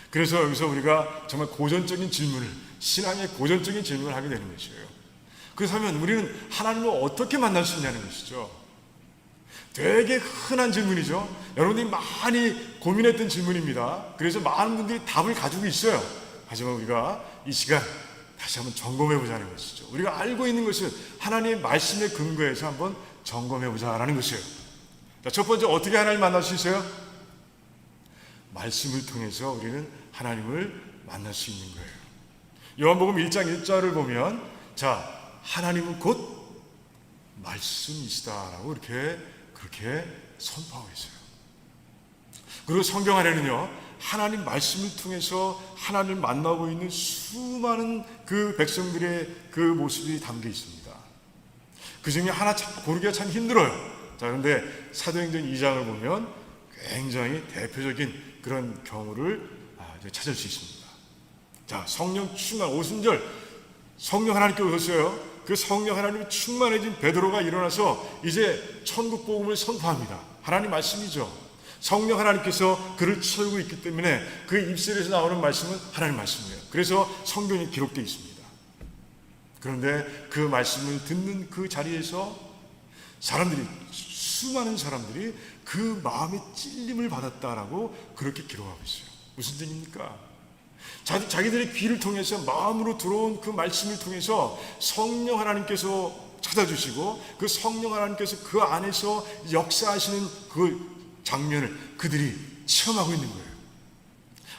그래서 여기서 우리가 정말 고전적인 질문을, 신앙의 고전적인 질문을 하게 되는 것이에요. 그렇다면 우리는 하나님을 어떻게 만날 수 있냐는 것이죠. 되게 흔한 질문이죠. 여러분들이 많이 고민했던 질문입니다. 그래서 많은 분들이 답을 가지고 있어요. 하지만 우리가 이 시간 다시 한번 점검해 보자는 것이죠. 우리가 알고 있는 것을 하나님의 말씀에 근거해서 한번 점검해 보자라는 것이에요. 자, 첫 번째, 어떻게 하나님 만날 수 있어요? 말씀을 통해서 우리는 하나님을 만날 수 있는 거예요. 요한복음 1장 1절을 보면, 자, 하나님은 곧 말씀이시다라고 그렇게 선포하고 있어요. 그리고 성경 안에는요, 하나님 말씀을 통해서 하나님을 만나고 있는 수많은 그 백성들의 그 모습이 담겨 있습니다. 그 중에 하나 고르기가 참 힘들어요. 자, 그런데 사도행전 2장을 보면 굉장히 대표적인 그런 경우를 찾을 수 있습니다. 자, 성령 충만, 오순절 성령 하나님께 오셨어요. 그 성령 하나님이 충만해진 베드로가 일어나서 이제 천국 복음을 선포합니다. 하나님 말씀이죠. 성령 하나님께서 그를 채우고 있기 때문에 그 입술에서 나오는 말씀은 하나님 말씀이에요. 그래서 성경이 기록되어 있습니다. 그런데 그 말씀을 듣는 그 자리에서 수많은 사람들이 그 마음의 찔림을 받았다라고 그렇게 기록하고 있어요. 무슨 뜻입니까? 자기들의 귀를 통해서 마음으로 들어온 그 말씀을 통해서 성령 하나님께서 찾아주시고 그 성령 하나님께서 그 안에서 역사하시는 그 장면을 그들이 체험하고 있는 거예요.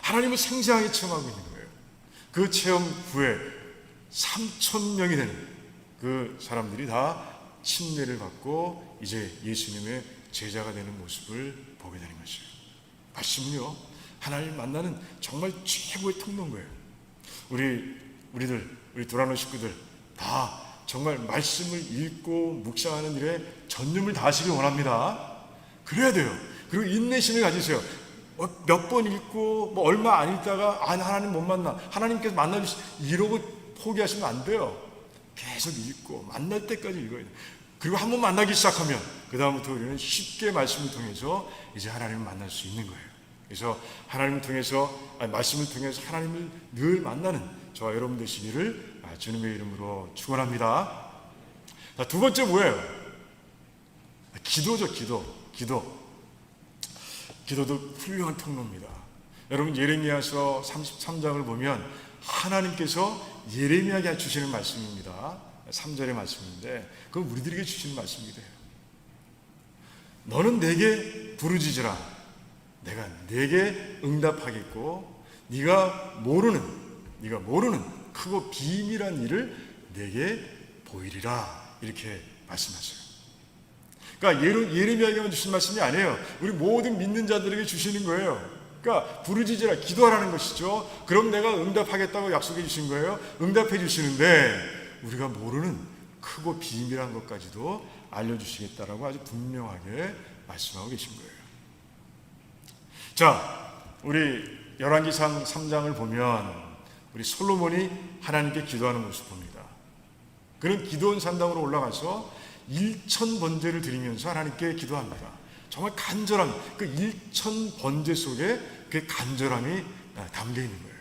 하나님을 생생하게 체험하고 있는 거예요. 그 체험 후에 3,000명이 되는 그 사람들이 다 침례를 받고 이제 예수님의 제자가 되는 모습을 보게 되는 것이에요. 말씀은요, 하나님 만나는 정말 최고의 통로인 거예요. 우리 도라노 식구들 다 정말 말씀을 읽고 묵상하는 일에 전념을 다하시길 원합니다. 그래야 돼요. 그리고 인내심을 가지세요. 몇 번 읽고 얼마 안 읽다가 하나님 못 만나, 하나님께서 만나주시 이러고 포기하시면 안 돼요. 계속 읽고 만날 때까지 읽어야 돼요. 그리고 한번 만나기 시작하면 그 다음부터 우리는 쉽게 말씀을 통해서 이제 하나님을 만날 수 있는 거예요. 그래서 하나님을 통해서, 말씀을 통해서 하나님을 늘 만나는 저와 여러분 되시기를 주님의 이름으로 축원합니다. 자, 두 번째 뭐예요? 기도죠. 기도도 훌륭한 통로입니다. 여러분, 예레미야서 33장을 보면 하나님께서 예레미야에게 주시는 말씀입니다. 3절의 말씀인데 그건 우리들에게 주시는 말씀이래요. 너는 내게 부르짖으라. 내가 내게 응답하겠고 네가 모르는 크고 비밀한 일을 내게 보이리라. 이렇게 말씀하세요. 그러니까 예레미야에게만 주신 말씀이 아니에요. 우리 모든 믿는 자들에게 주시는 거예요. 그러니까 부르짖으라, 기도하라는 것이죠. 그럼 내가 응답하겠다고 약속해 주신 거예요. 응답해 주시는데 우리가 모르는 크고 비밀한 것까지도 알려주시겠다라고 아주 분명하게 말씀하고 계신 거예요. 자, 우리 열왕기상 3장을 보면 우리 솔로몬이 하나님께 기도하는 모습 봅니다. 그는 기도원 산당으로 올라가서 1,000번제를 드리면서 하나님께 기도합니다. 정말 간절함, 그 1,000번제 속에 그 간절함이 담겨 있는 거예요.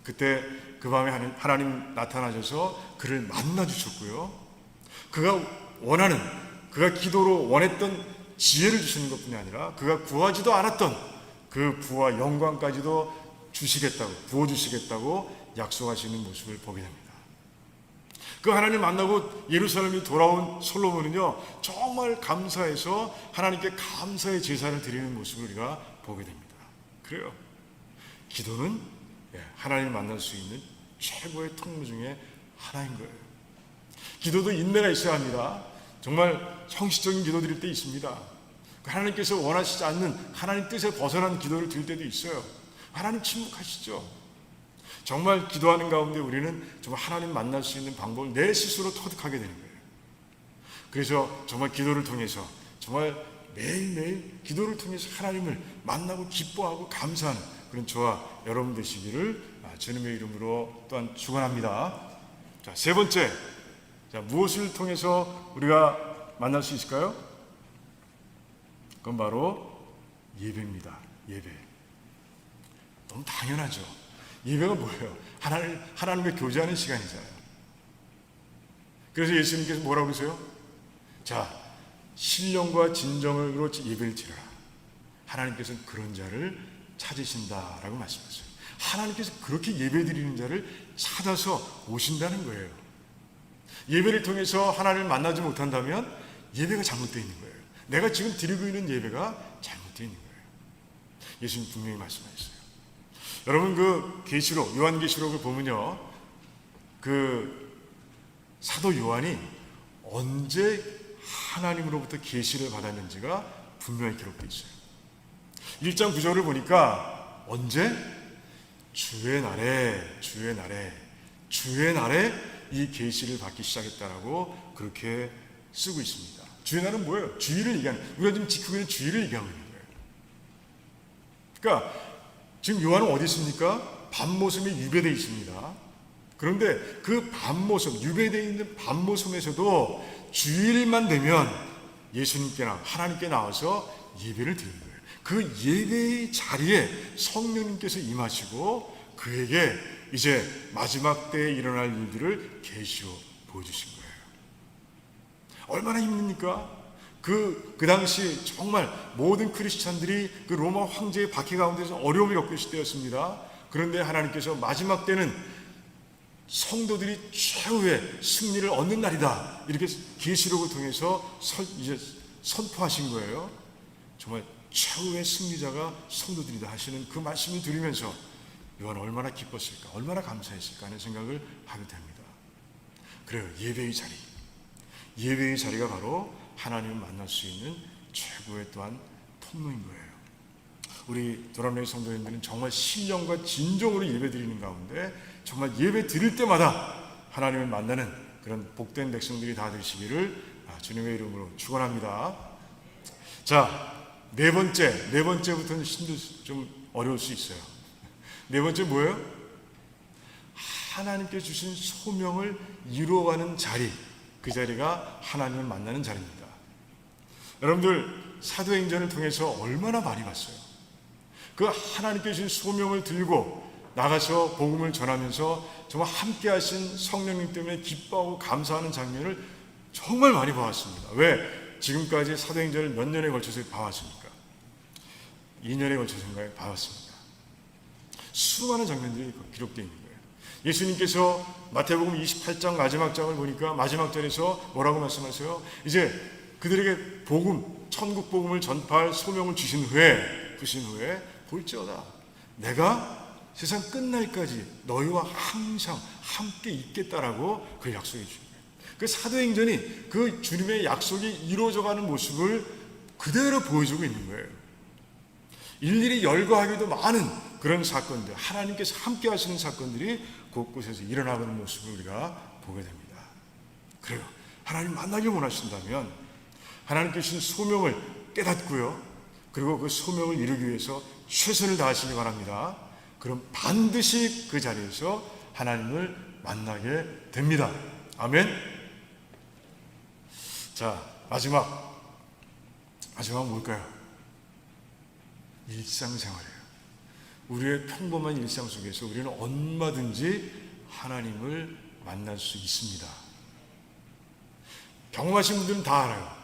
그때 그 밤에 하나님 나타나셔서 그를 만나 주셨고요. 그가 원하는, 그가 기도로 원했던 지혜를 주시는 것뿐이 아니라 그가 구하지도 않았던 그 부와 영광까지도 주시겠다고, 부어주시겠다고 약속하시는 모습을 보게 됩니다. 그 하나님 만나고 예루살렘이 돌아온 솔로몬은요, 정말 감사해서 하나님께 감사의 제사를 드리는 모습을 우리가 보게 됩니다. 그래요. 기도는 하나님을 만날 수 있는 최고의 통로 중에 하나인 거예요. 기도도 인내가 있어야 합니다. 정말 형식적인 기도 드릴 때 있습니다. 하나님께서 원하시지 않는 하나님 뜻에 벗어난 기도를 드릴 때도 있어요. 하나님 침묵하시죠. 정말 기도하는 가운데 우리는 정말 하나님 만날 수 있는 방법을 내 스스로 터득하게 되는 거예요. 그래서 정말 기도를 통해서 정말 매일매일 기도를 통해서 하나님을 만나고 기뻐하고 감사하는 그런 저와 여러분 되시기를 주님의 이름으로 또한 축원합니다. 자, 세 번째, 무엇을 통해서 우리가 만날 수 있을까요? 그건 바로 예배입니다. 예배. 너무 당연하죠. 예배가 뭐예요? 하나님과 교제하는 시간이잖아요. 그래서 예수님께서 뭐라고 그러세요? 자, 신령과 진정으로 예배를 드려라. 하나님께서는 그런 자를 찾으신다라고 말씀하셨어요. 하나님께서 그렇게 예배 드리는 자를 찾아서 오신다는 거예요. 예배를 통해서 하나님을 만나지 못한다면 예배가 잘못되어 있는 거예요. 내가 지금 드리고 있는 예배가 잘못되어 있는 거예요. 예수님 분명히 말씀하셨어요. 여러분, 그 계시록, 요한계시록을 보면요, 그 사도 요한이 언제 하나님으로부터 계시를 받았는지가 분명히 기록되어 있어요. 1장 9절을 보니까 언제? 주의 날에 이 계시를 받기 시작했다라고 그렇게 쓰고 있습니다. 주의 날은 뭐예요? 주일을 얘기하는, 우리가 지금 지키고 있는 주일을 얘기하고 있는 거예요. 그러니까 지금 요한은 어디 있습니까? 밤모섬에 유배되어 있습니다. 그런데 그 밤모섬, 유배되어 있는 밤모섬에서도 주일만 되면 예수님께나 하나님께 나와서 예배를 드리는 거예요. 그 예배의 자리에 성령님께서 임하시고 그에게 이제 마지막 때에 일어날 일들을 계시로 보여주신 거예요. 얼마나 힘듭니까? 그 당시 정말 모든 크리스찬들이 그 로마 황제의 박해 가운데서 어려움을 겪고 있을 때였습니다. 그런데 하나님께서 마지막 때는 성도들이 최후의 승리를 얻는 날이다, 이렇게 계시록을 통해서 이제 선포하신 거예요. 정말 최후의 승리자가 성도들이다 하시는 그 말씀을 들으면서 요한 얼마나 기뻤을까, 얼마나 감사했을까 하는 생각을 하게 됩니다. 그래요. 예배의 자리가 바로 하나님을 만날 수 있는 최고의 또한 통로인 거예요. 우리 도람레이 성도님들은 정말 신령과 진정으로 예배 드리는 가운데 정말 예배 드릴 때마다 하나님을 만나는 그런 복된 백성들이 다 되시기를 주님의 이름으로 축원합니다. 자, 네 번째부터는 좀 어려울 수 있어요. 네 번째 뭐예요? 하나님께 주신 소명을 이루어가는 자리, 그 자리가 하나님을 만나는 자리입니다. 여러분들 사도행전을 통해서 얼마나 많이 봤어요. 그 하나님께 주신 소명을 들고 나가서 복음을 전하면서 정말 함께 하신 성령님 때문에 기뻐하고 감사하는 장면을 정말 많이 봐왔습니다. 왜? 지금까지 사도행전을 몇 년에 걸쳐서 봐왔습니까? 2년에 걸쳐서인가요? 봐왔습니다. 수많은 장면들이 기록되어 있는 거예요. 예수님께서 마태복음 28장 마지막 장을 보니까 마지막 절에서 뭐라고 말씀하세요? 이제 그들에게 천국 복음을 전파할 소명을 주신 후에 볼지어다, 내가 세상 끝날까지 너희와 항상 함께 있겠다라고 그 약속해 주신 거예요. 그 사도행전이 그 주님의 약속이 이루어져가는 모습을 그대로 보여주고 있는 거예요. 일일이 열거하기도 많은 그런 사건들, 하나님께서 함께 하시는 사건들이 곳곳에서 일어나가는 모습을 우리가 보게 됩니다. 그래요. 하나님 만나길 원하신다면 하나님께 주신 소명을 깨닫고요, 그리고 그 소명을 이루기 위해서 최선을 다하시기 바랍니다. 그럼 반드시 그 자리에서 하나님을 만나게 됩니다. 아멘. 자, 마지막 뭘까요? 일상생활이에요. 우리의 평범한 일상 속에서 우리는 얼마든지 하나님을 만날 수 있습니다. 경험하신 분들은 다 알아요.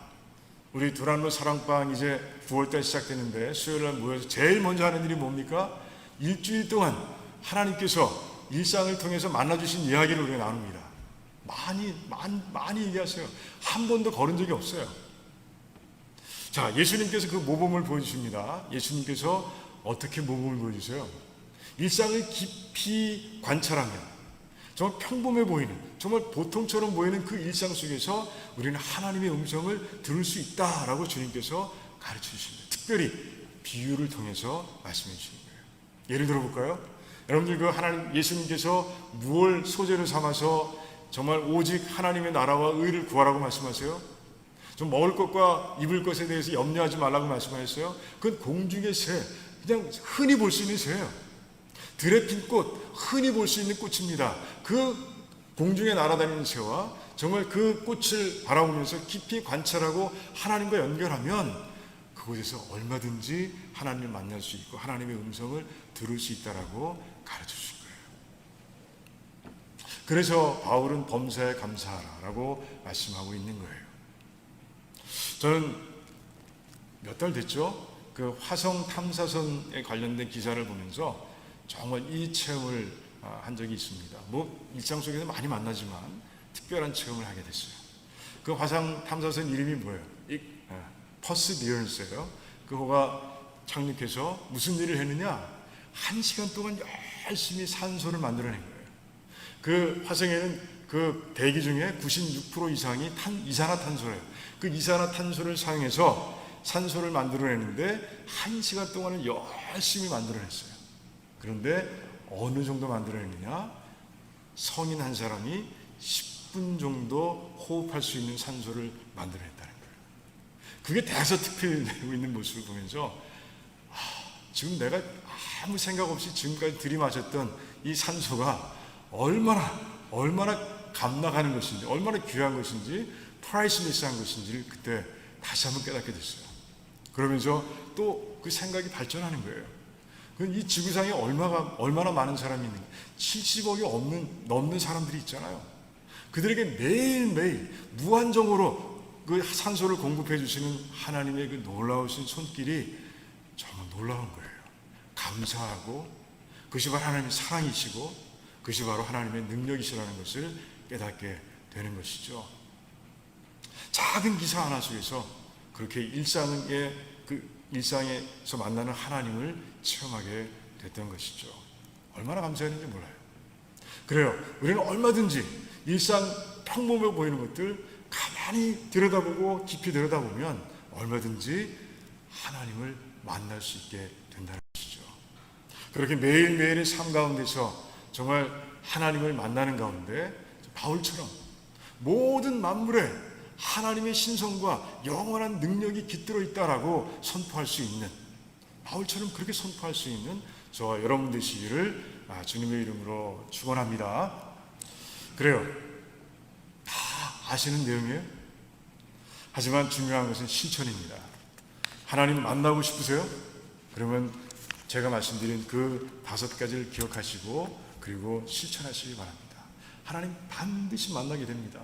우리 두란노 사랑방 이제 9월달 시작되는데 수요일날 모여서 제일 먼저 하는 일이 뭡니까? 일주일 동안 하나님께서 일상을 통해서 만나주신 이야기를 우리가 나눕니다. 많이 얘기하세요. 한 번도 걸은 적이 없어요. 자, 예수님께서 그 모범을 보여주십니다. 예수님께서 어떻게 모범을 보여주세요? 일상을 깊이 관찰하면 정말 평범해 보이는, 정말 보통처럼 보이는 그 일상 속에서 우리는 하나님의 음성을 들을 수 있다라고 주님께서 가르쳐 주십니다. 특별히 비유를 통해서 말씀해 주시는 거예요. 예를 들어 볼까요? 여러분들 그 하나님 예수님께서 무엇을 소재로 삼아서 정말 오직 하나님의 나라와 의를 구하라고 말씀하세요? 좀 먹을 것과 입을 것에 대해서 염려하지 말라고 말씀하셨어요? 그건 공중의 새, 그냥 흔히 볼 수 있는 새예요. 들에 핀 꽃, 흔히 볼 수 있는 꽃입니다. 그 공중에 날아다니는 새와 정말 그 꽃을 바라보면서 깊이 관찰하고 하나님과 연결하면 그곳에서 얼마든지 하나님을 만날 수 있고 하나님의 음성을 들을 수 있다라고 가르쳐 주신 거예요. 그래서 바울은 범사에 감사하라라고 말씀하고 있는 거예요. 저는 몇 달 됐죠? 그 화성 탐사선에 관련된 기사를 보면서 정말 이 체험을 한 적이 있습니다. 뭐 일상 속에서 많이 만나지만 특별한 체험을 하게 됐어요. 그 화성 탐사선 이름이 뭐예요? 퍼시비어런스예요. 그거가 착륙해서 무슨 일을 했느냐? 1시간 동안 열심히 산소를 만들어낸 거예요. 그 화성에는 그 대기 중에 96% 이상이 이산화탄소예요. 그 이산화탄소를 사용해서 산소를 만들어내는데 1시간 동안은 열심히 만들어냈어요. 그런데 어느 정도 만들어내느냐? 성인 한 사람이 10분 정도 호흡할 수 있는 산소를 만들어냈다는 거예요. 그게 대서특필되고 있는 모습을 보면서 지금 내가 아무 생각 없이 지금까지 들이마셨던 이 산소가 얼마나 감락하는 것인지, 얼마나 귀한 것인지, 프라이스리스한 것인지를 그때 다시 한번 깨닫게 됐어요. 그러면서 또 그 생각이 발전하는 거예요. 이 지구상에 얼마나 많은 사람이 있는가? 70억이 넘는 사람들이 있잖아요. 그들에게 매일매일 무한정으로 그 산소를 공급해 주시는 하나님의 그 놀라우신 손길이 정말 놀라운 거예요. 감사하고 그것이 바로 하나님의 사랑이시고 그것이 바로 하나님의 능력이시라는 것을 깨닫게 되는 것이죠. 작은 기사 하나 속에서 그렇게 일상에서 만나는 하나님을 체험하게 됐던 것이죠. 얼마나 감사했는지 몰라요. 그래요. 우리는 얼마든지 일상 평범해 보이는 것들 가만히 들여다보고 깊이 들여다보면 얼마든지 하나님을 만날 수 있게 된다는 것이죠. 그렇게 매일매일의 삶 가운데서 정말 하나님을 만나는 가운데 바울처럼 모든 만물에 하나님의 신성과 영원한 능력이 깃들어 있다라고 선포할 수 있는, 바울처럼 그렇게 선포할 수 있는 저와 여러분 되시기를 주님의 이름으로 축원합니다. 그래요. 다 아시는 내용이에요. 하지만 중요한 것은 실천입니다. 하나님 만나고 싶으세요? 그러면 제가 말씀드린 그 5가지를 기억하시고 그리고 실천하시기 바랍니다. 하나님 반드시 만나게 됩니다.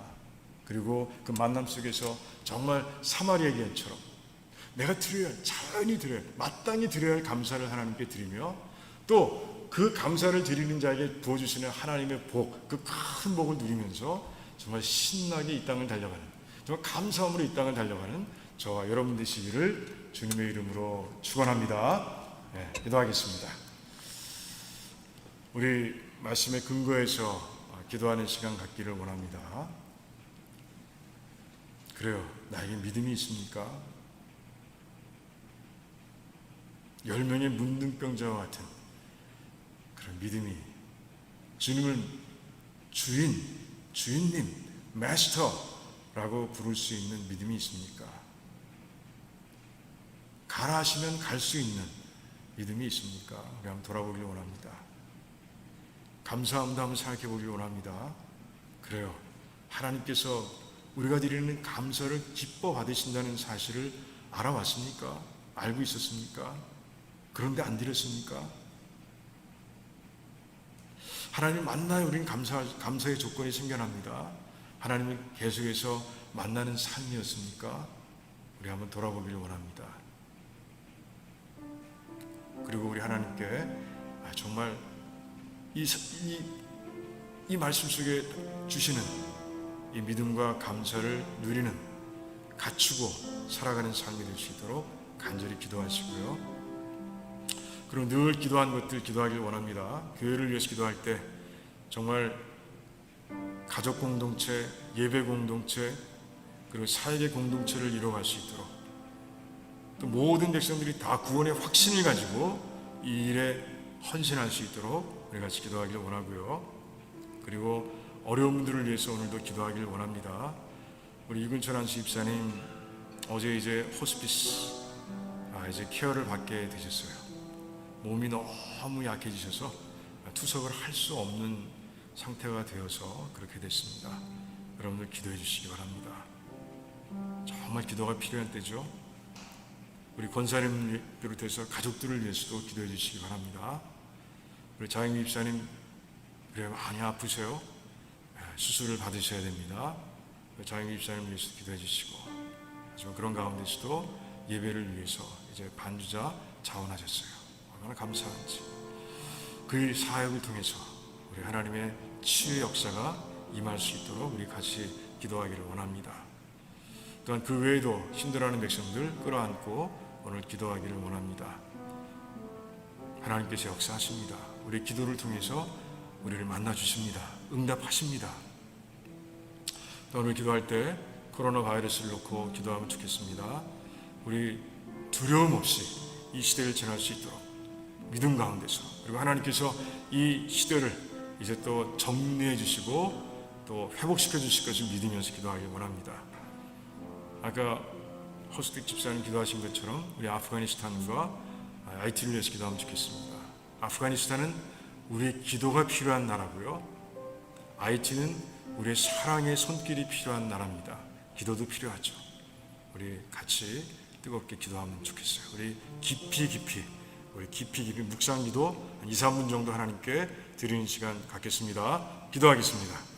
그리고 그 만남 속에서 정말 사마리아 여인처럼 내가 드려야 할, 자연히 드려야 할, 마땅히 드려야 할 감사를 하나님께 드리며 또 그 감사를 드리는 자에게 부어주시는 하나님의 복, 그 큰 복을 누리면서 정말 신나게 이 땅을 달려가는, 정말 감사함으로 이 땅을 달려가는 저와 여러분 되시기를 주님의 이름으로 축원합니다. 네, 기도하겠습니다. 우리 말씀에 근거해서 기도하는 시간 갖기를 원합니다. 그래요. 나에게 믿음이 있습니까? 10명의 문둥병자와 같은 그런 믿음이, 주님을 주인님, 마스터라고 부를 수 있는 믿음이 있습니까? 가라 하시면 갈 수 있는 믿음이 있습니까? 우리 한번 돌아보길 원합니다. 감사함도 한번 생각해 보길 원합니다. 그래요. 하나님께서 우리가 드리는 감사를 기뻐 받으신다는 사실을 알아왔습니까? 알고 있었습니까? 그런데 안 드렸습니까? 하나님 만나야 우리는 감사의 조건이 생겨납니다. 하나님을 계속해서 만나는 삶이었습니까? 우리 한번 돌아보기를 원합니다. 그리고 우리 하나님께 정말 이 말씀 속에 주시는 이 믿음과 감사를 누리는, 갖추고 살아가는 삶이 될 수 있도록 간절히 기도하시고요. 그리고 늘 기도한 것들 기도하길 원합니다. 교회를 위해서 기도할 때 정말 가족 공동체, 예배 공동체, 그리고 사역의 공동체를 이뤄갈 수 있도록, 또 모든 백성들이 다 구원의 확신을 가지고 이 일에 헌신할 수 있도록 우리 같이 기도하길 원하고요. 그리고 어려운 분들을 위해서 오늘도 기도하길 원합니다. 우리 이근철 안수 집사님 어제 이제 호스피스 이제 케어를 받게 되셨어요. 몸이 너무 약해지셔서 투석을 할 수 없는 상태가 되어서 그렇게 됐습니다. 여러분들 기도해 주시기 바랍니다. 정말 기도가 필요한 때죠. 우리 권사님 비롯해서 가족들을 위해서도 기도해 주시기 바랍니다. 우리 자영미 집사님 그래 많이 아프세요. 수술을 받으셔야 됩니다. 자영미 집사님 위해서 기도해 주시고, 하지만 그런 가운데서도 예배를 위해서 이제 반주자 자원하셨어요. 얼마나 감사한지. 그 사역을 통해서 우리 하나님의 치유의 역사가 임할 수 있도록 우리 같이 기도하기를 원합니다. 또한 그 외에도 힘들어하는 백성들 끌어안고 오늘 기도하기를 원합니다. 하나님께서 역사하십니다. 우리 기도를 통해서 우리를 만나주십니다. 응답하십니다. 또 오늘 기도할 때 코로나 바이러스를 놓고 기도하면 좋겠습니다. 우리 두려움 없이 이 시대를 지날 수 있도록 믿음 가운데서, 그리고 하나님께서 이 시대를 이제 또 정리해 주시고 또 회복시켜 주실 것을 믿으면서 기도하길 원합니다. 아까 호스틱 집사님 기도하신 것처럼 우리 아프가니스탄과 IT를 위해서 기도하면 좋겠습니다. 아프가니스탄은 우리의 기도가 필요한 나라고요. IT는 우리의 사랑의 손길이 필요한 나라입니다. 기도도 필요하죠. 우리 같이 뜨겁게 기도하면 좋겠어요. 우리 깊이 묵상기도 한 2, 3분 정도 하나님께 드리는 시간 갖겠습니다. 기도하겠습니다.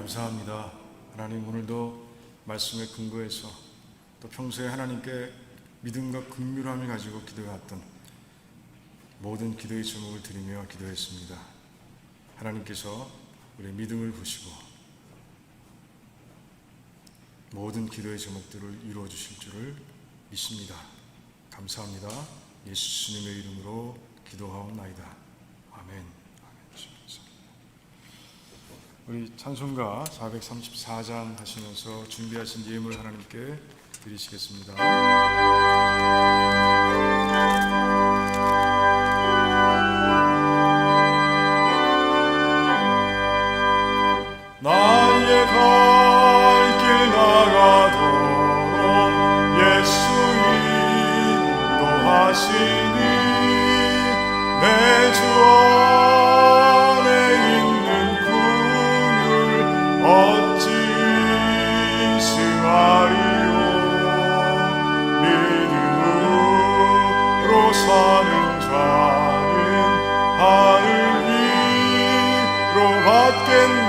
감사합니다. 하나님, 오늘도 말씀에 근거해서 또 평소에 하나님께 믿음과 긍휼함을 가지고 기도해왔던 모든 기도의 제목을 드리며 기도했습니다. 하나님께서 우리의 믿음을 보시고 모든 기도의 제목들을 이루어 주실 줄을 믿습니다. 감사합니다. 예수님의 이름으로 기도하옵나이다. 아멘. 우리 찬송가 434장 하시면서 준비하신 예물 하나님께 드리시겠습니다. 나의 갈 길 나가도록 예수 인도하시니 내 주 안에 있는 긍휼 어찌 승하리요. 믿음으로 사는 자는 하늘 위로 받겠네.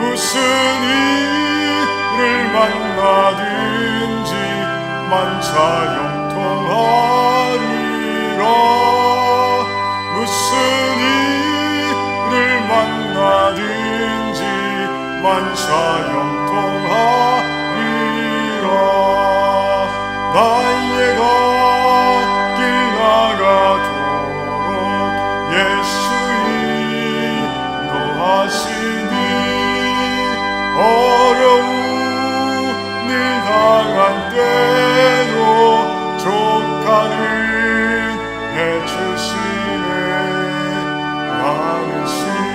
무슨 일을 만나든지 만차 형통하리라. 무슨 일을 만나든지 만차 형통하리라. 나의 갈 길 나가도록 예수 인도하시니 어려움을 당한 때로 조카를 해주시네. 나는 시리우당하고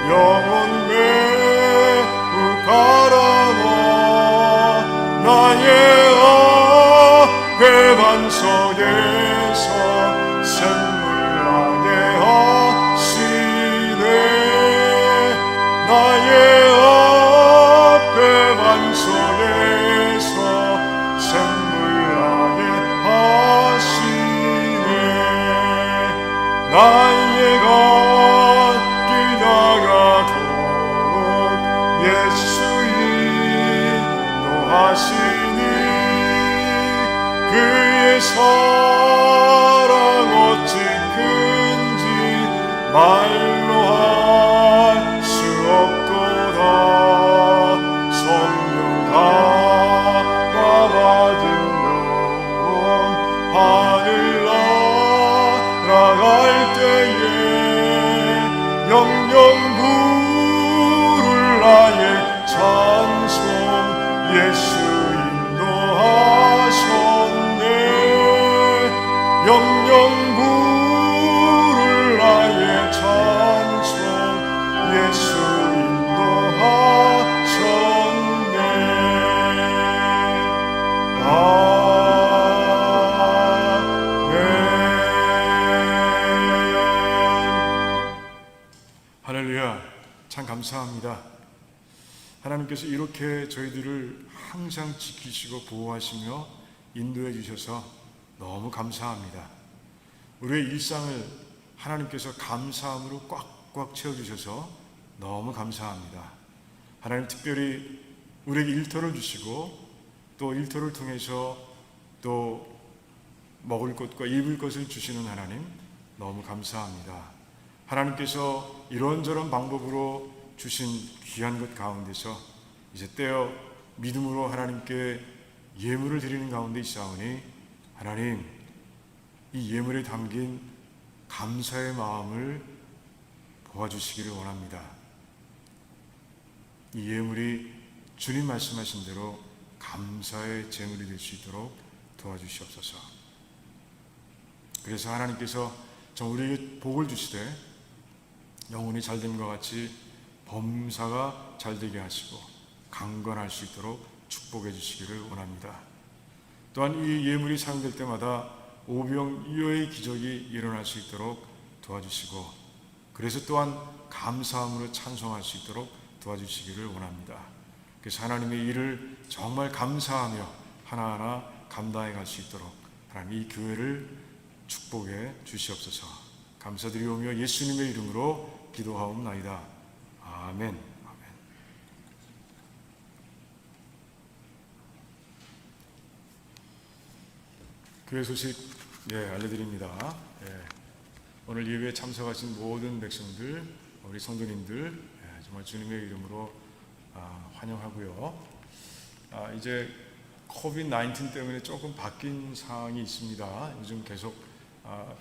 영혼 매우 가라워. 나의 앞에 반석에서 샘물나게 하시네. 나의 앞에 반석에서 샘물나게 하시네. 나의 갈 길 나가도록 예수 인도하시니 그의 사랑 어찌 큰지 말로 할 수 없도다. 성령 감화받은 영혼 하늘 날아갈 때에 영영 부를 나의 찬송 예수 인도하셨네. 영영 부를 나의 찬송 예수 인도하셨네. 아멘. 할렐루야. 참 감사합니다. 하나님께서 이렇게 저희들을 항상 지키시고 보호하시며 인도해 주셔서 너무 감사합니다. 우리의 일상을 하나님께서 감사함으로 꽉꽉 채워주셔서 너무 감사합니다. 하나님, 특별히 우리에게 일터를 주시고 또 일터를 통해서 또 먹을 것과 입을 것을 주시는 하나님, 너무 감사합니다. 하나님께서 이런저런 방법으로 주신 귀한 것 가운데서 이제 떼어 믿음으로 하나님께 예물을 드리는 가운데 있사오니 하나님, 이 예물에 담긴 감사의 마음을 보아주시기를 원합니다. 이 예물이 주님 말씀하신 대로 감사의 제물이 될 수 있도록 도와주시옵소서. 그래서 하나님께서 우리에게 복을 주시되 영혼이 잘됨과 같이 범사가 잘되게 하시고 강건할 수 있도록 축복해 주시기를 원합니다. 또한 이 예물이 사용될 때마다 오병이어의 기적이 일어날 수 있도록 도와주시고, 그래서 또한 감사함으로 찬송할 수 있도록 도와주시기를 원합니다. 그래서 하나님의 일을 정말 감사하며 하나하나 감당해 갈 수 있도록 하나님 이 교회를 축복해 주시옵소서. 감사드리오며 예수님의 이름으로 기도하옵나이다. 아멘. 아멘. 교회 소식 알려드립니다. 오늘 예배에 참석하신 모든 백성들, 우리 성도님들 정말 주님의 이름으로 환영하고요. 이제 코비드-19 때문에 조금 바뀐 상황이 있습니다. 요즘 계속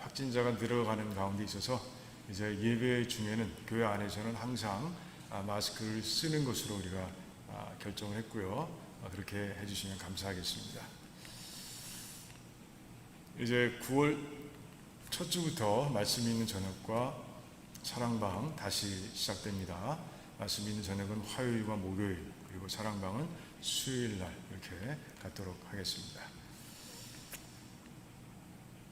확진자가 늘어가는 가운데 있어서 이제 예배 중에는 교회 안에서는 항상 마스크를 쓰는 것으로 우리가 결정을 했고요. 그렇게 해주시면 감사하겠습니다. 이제 9월 첫 주부터 말씀 있는 저녁과 사랑방 다시 시작됩니다. 말씀 있는 저녁은 화요일과 목요일, 그리고 사랑방은 수요일 날 이렇게 갖도록 하겠습니다.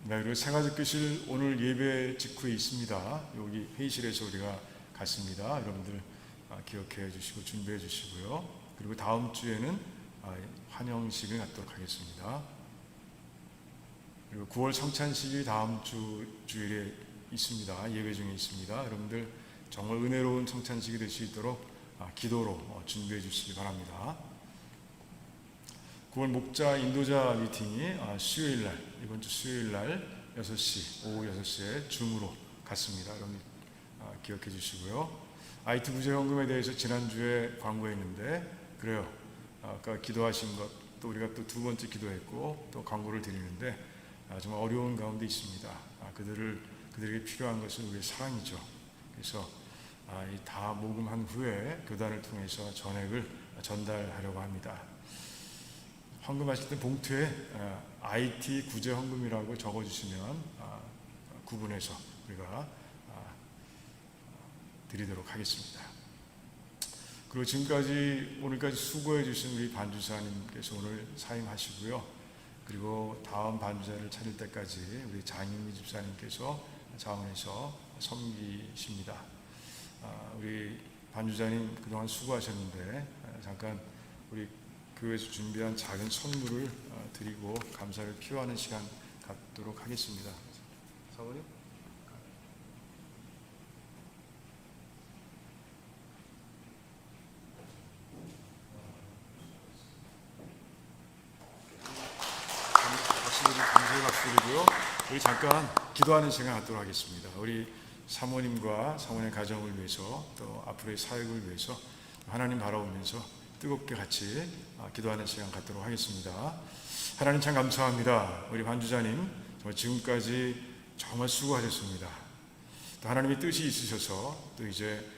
그리고 세 가지 교실 오늘 예배 직후에 있습니다. 여기 회의실에서 우리가 갔습니다. 여러분들 기억해 주시고 준비해 주시고요. 그리고 다음 주에는 환영식을 갖도록 하겠습니다. 그리고 9월 성찬식이 다음 주일에 있습니다. 예배 중에 있습니다. 여러분들 정말 은혜로운 성찬식이 될 수 있도록 기도로 준비해 주시기 바랍니다. 9월 목자 인도자 미팅이 수요일날, 이번 주 수요일날 6시, 오후 6시에 줌으로 갔습니다. 여러분 기억해 주시고요. IT 구제헌금에 대해서 지난주에 광고했는데, 그래요. 아까 기도하신 것, 또 우리가 또 두 번째 기도했고, 또 광고를 드리는데, 정말 어려운 가운데 있습니다. 그들에게 필요한 것은 우리의 사랑이죠. 그래서 다 모금한 후에 교단을 통해서 전액을 전달하려고 합니다. 헌금하실 때 봉투에 IT 구제 헌금이라고 적어주시면 구분해서 우리가 드리도록 하겠습니다. 그리고 지금까지 오늘까지 수고해 주신 우리 반주사님께서 오늘 사임하시고요. 그리고 다음 반주자를 찾을 때까지 우리 장인미 집사님께서 자원해서 섬기십니다. 우리 반주자님 그동안 수고하셨는데 잠깐 우리 교회에서 준비한 작은 선물을 드리고 감사를 표하는 시간 갖도록 하겠습니다. 사모님? 감사의 박수드리고요. 우리 잠깐 기도하는 시간 갖도록 하겠습니다. 우리 사모님과 사모님 가정을 위해서, 또 앞으로의 사역을 위해서 하나님 바라보면서 뜨겁게 같이 기도하는 시간 갖도록 하겠습니다. 하나님 참 감사합니다. 우리 반주자님 정말 지금까지 정말 수고하셨습니다. 또 하나님의 뜻이 있으셔서 또 이제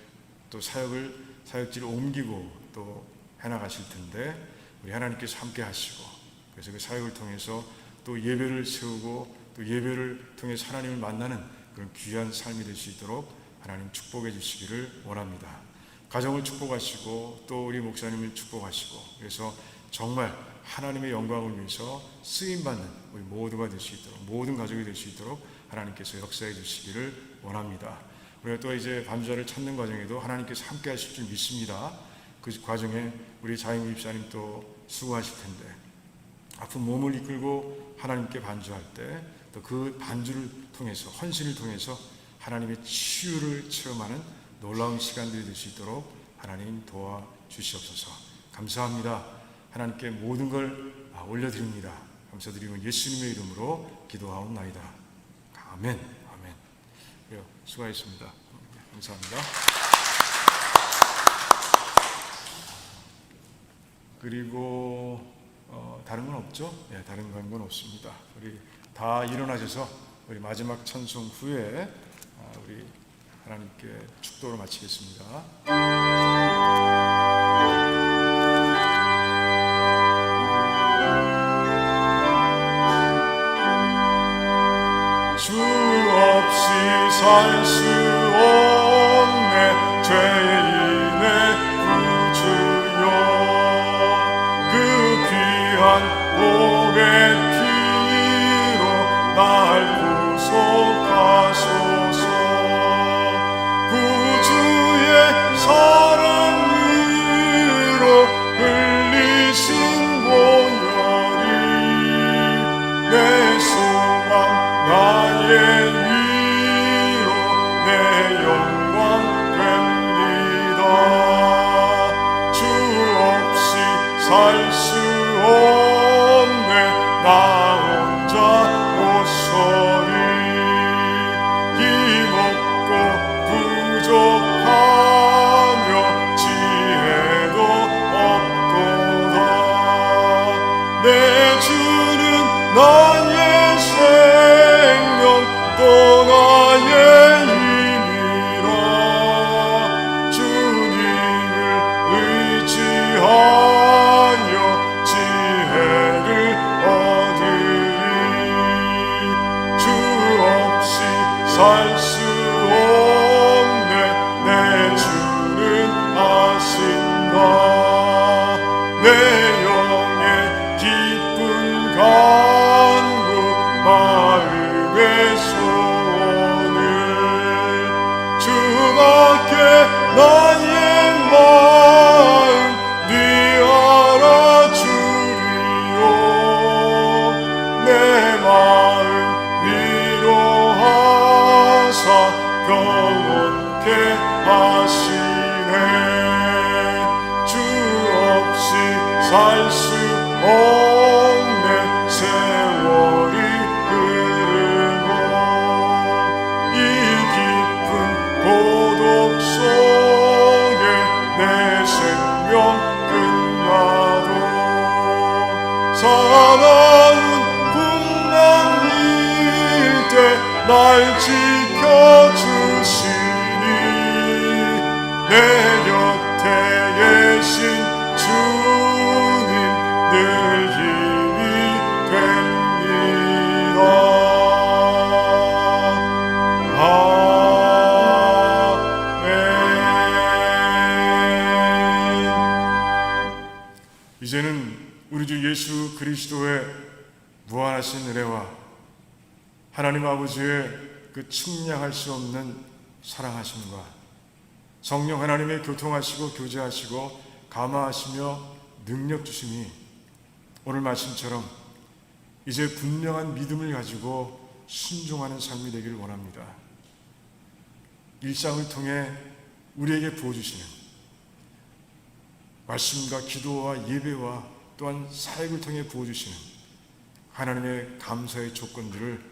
또 사역지를 옮기고 또 해나가실 텐데, 우리 하나님께서 함께 하시고, 그래서 그 사역을 통해서 또 예배를 세우고 또 예배를 통해서 하나님을 만나는 그런 귀한 삶이 될 수 있도록 하나님 축복해 주시기를 원합니다. 가정을 축복하시고 또 우리 목사님을 축복하시고, 그래서 정말 하나님의 영광을 위해서 쓰임받는 우리 모두가 될 수 있도록, 모든 가족이 될 수 있도록 하나님께서 역사해 주시기를 원합니다. 우리가 또 이제 반주자를 찾는 과정에도 하나님께서 함께 하실 줄 믿습니다. 그 과정에 우리 자임 집사님 또 수고하실 텐데, 아픈 몸을 이끌고 하나님께 반주할 때 또 그 반주를 통해서, 헌신을 통해서 하나님의 치유를 체험하는 놀라운 시간들이 될 수 있도록 하나님 도와주시옵소서. 감사합니다. 하나님께 모든 걸 올려드립니다. 감사드리면 예수님의 이름으로 기도하옵나이다. 아멘. 아멘. 그래요. 수고하셨습니다. 감사합니다. 그리고 다른 건 없죠? 네, 다른 건 없습니다. 우리 다 일어나셔서 우리 마지막 찬송 후에 우리 하나님께 축도로 마치겠습니다. 주 없이 살 수 없네 죄인의 구주여, 그 귀한 복의 날 구속하소서. 구주의 사랑으로 흘리신 보혈이 내 소망 나의 위로 살 수 없네 나 혼자 못서리 힘없고 부족하며 지혜도 없도다 내 주는 나의 생명 또 나의 힘이라 주님을 의지하여 지혜를 얻으리 주 없이 살 수 없네 내 주는 아신다 내 영의 기쁜 간구 마음의 소원을 주밖에 나의 마음 네 알아주리요 내 마음 위로하사 평온케 하시네 주 없이 살 수 없네 세월이 흐르고 이 깊은 고독 속에 내 생명 끝나도 사나운 풍랑일 때 날 지켜주시니 내 곁에 계신 주님 늘 힘이 됩니다 아멘 이제는 우리 주 예수 그리스도의 무한하신 은혜와 하나님 아버지의 그 측량할 수 없는 사랑하심과 성령 하나님의 교통하시고 교제하시고 감화하시며 능력 주심이 오늘 말씀처럼 이제 분명한 믿음을 가지고 순종하는 삶이 되기를 원합니다. 일상을 통해 우리에게 부어주시는 말씀과 기도와 예배와 또한 사역을 통해 부어주시는 하나님의 감사의 조건들을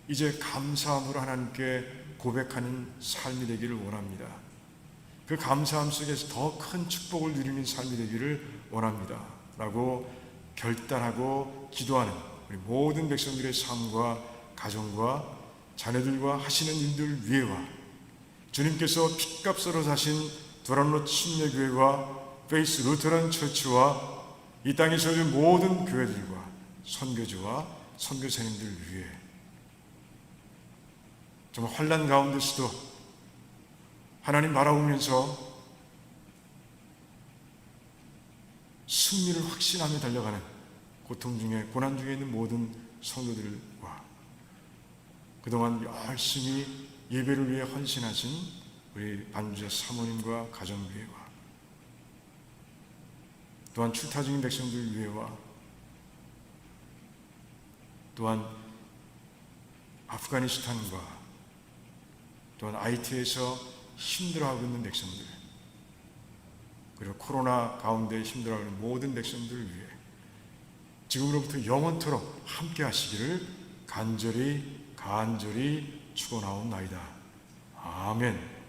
이제 감사함으로 하나님께 고백하는 삶이 되기를 원합니다. 그 감사함 속에서 더 큰 축복을 누리는 삶이 되기를 원합니다 라고 결단하고 기도하는 우리 모든 백성들의 삶과 가정과 자녀들과 하시는 일들 위에와 주님께서 핏값으로 사신 도란로 침례교회와 페이스 루터란 처치와 이 땅에 서는 모든 교회들과 선교주와 선교사님들 위해 정말 환난 가운데서도 하나님 바라보면서 승리를 확신하며 달려가는 고통 중에 고난 중에 있는 모든 성도들과 그동안 열심히 예배를 위해 헌신하신 우리 반주자 사모님과 가정교회와 또한 출타 중인 백성들 위해와 또한 아프가니스탄과 또한 IT에서 힘들어하고 있는 백성들 그리고 코로나 가운데 힘들어하는 모든 백성들을 위해 지금으로부터 영원토록 함께 하시기를 간절히 축원하옵나이다. 아멘.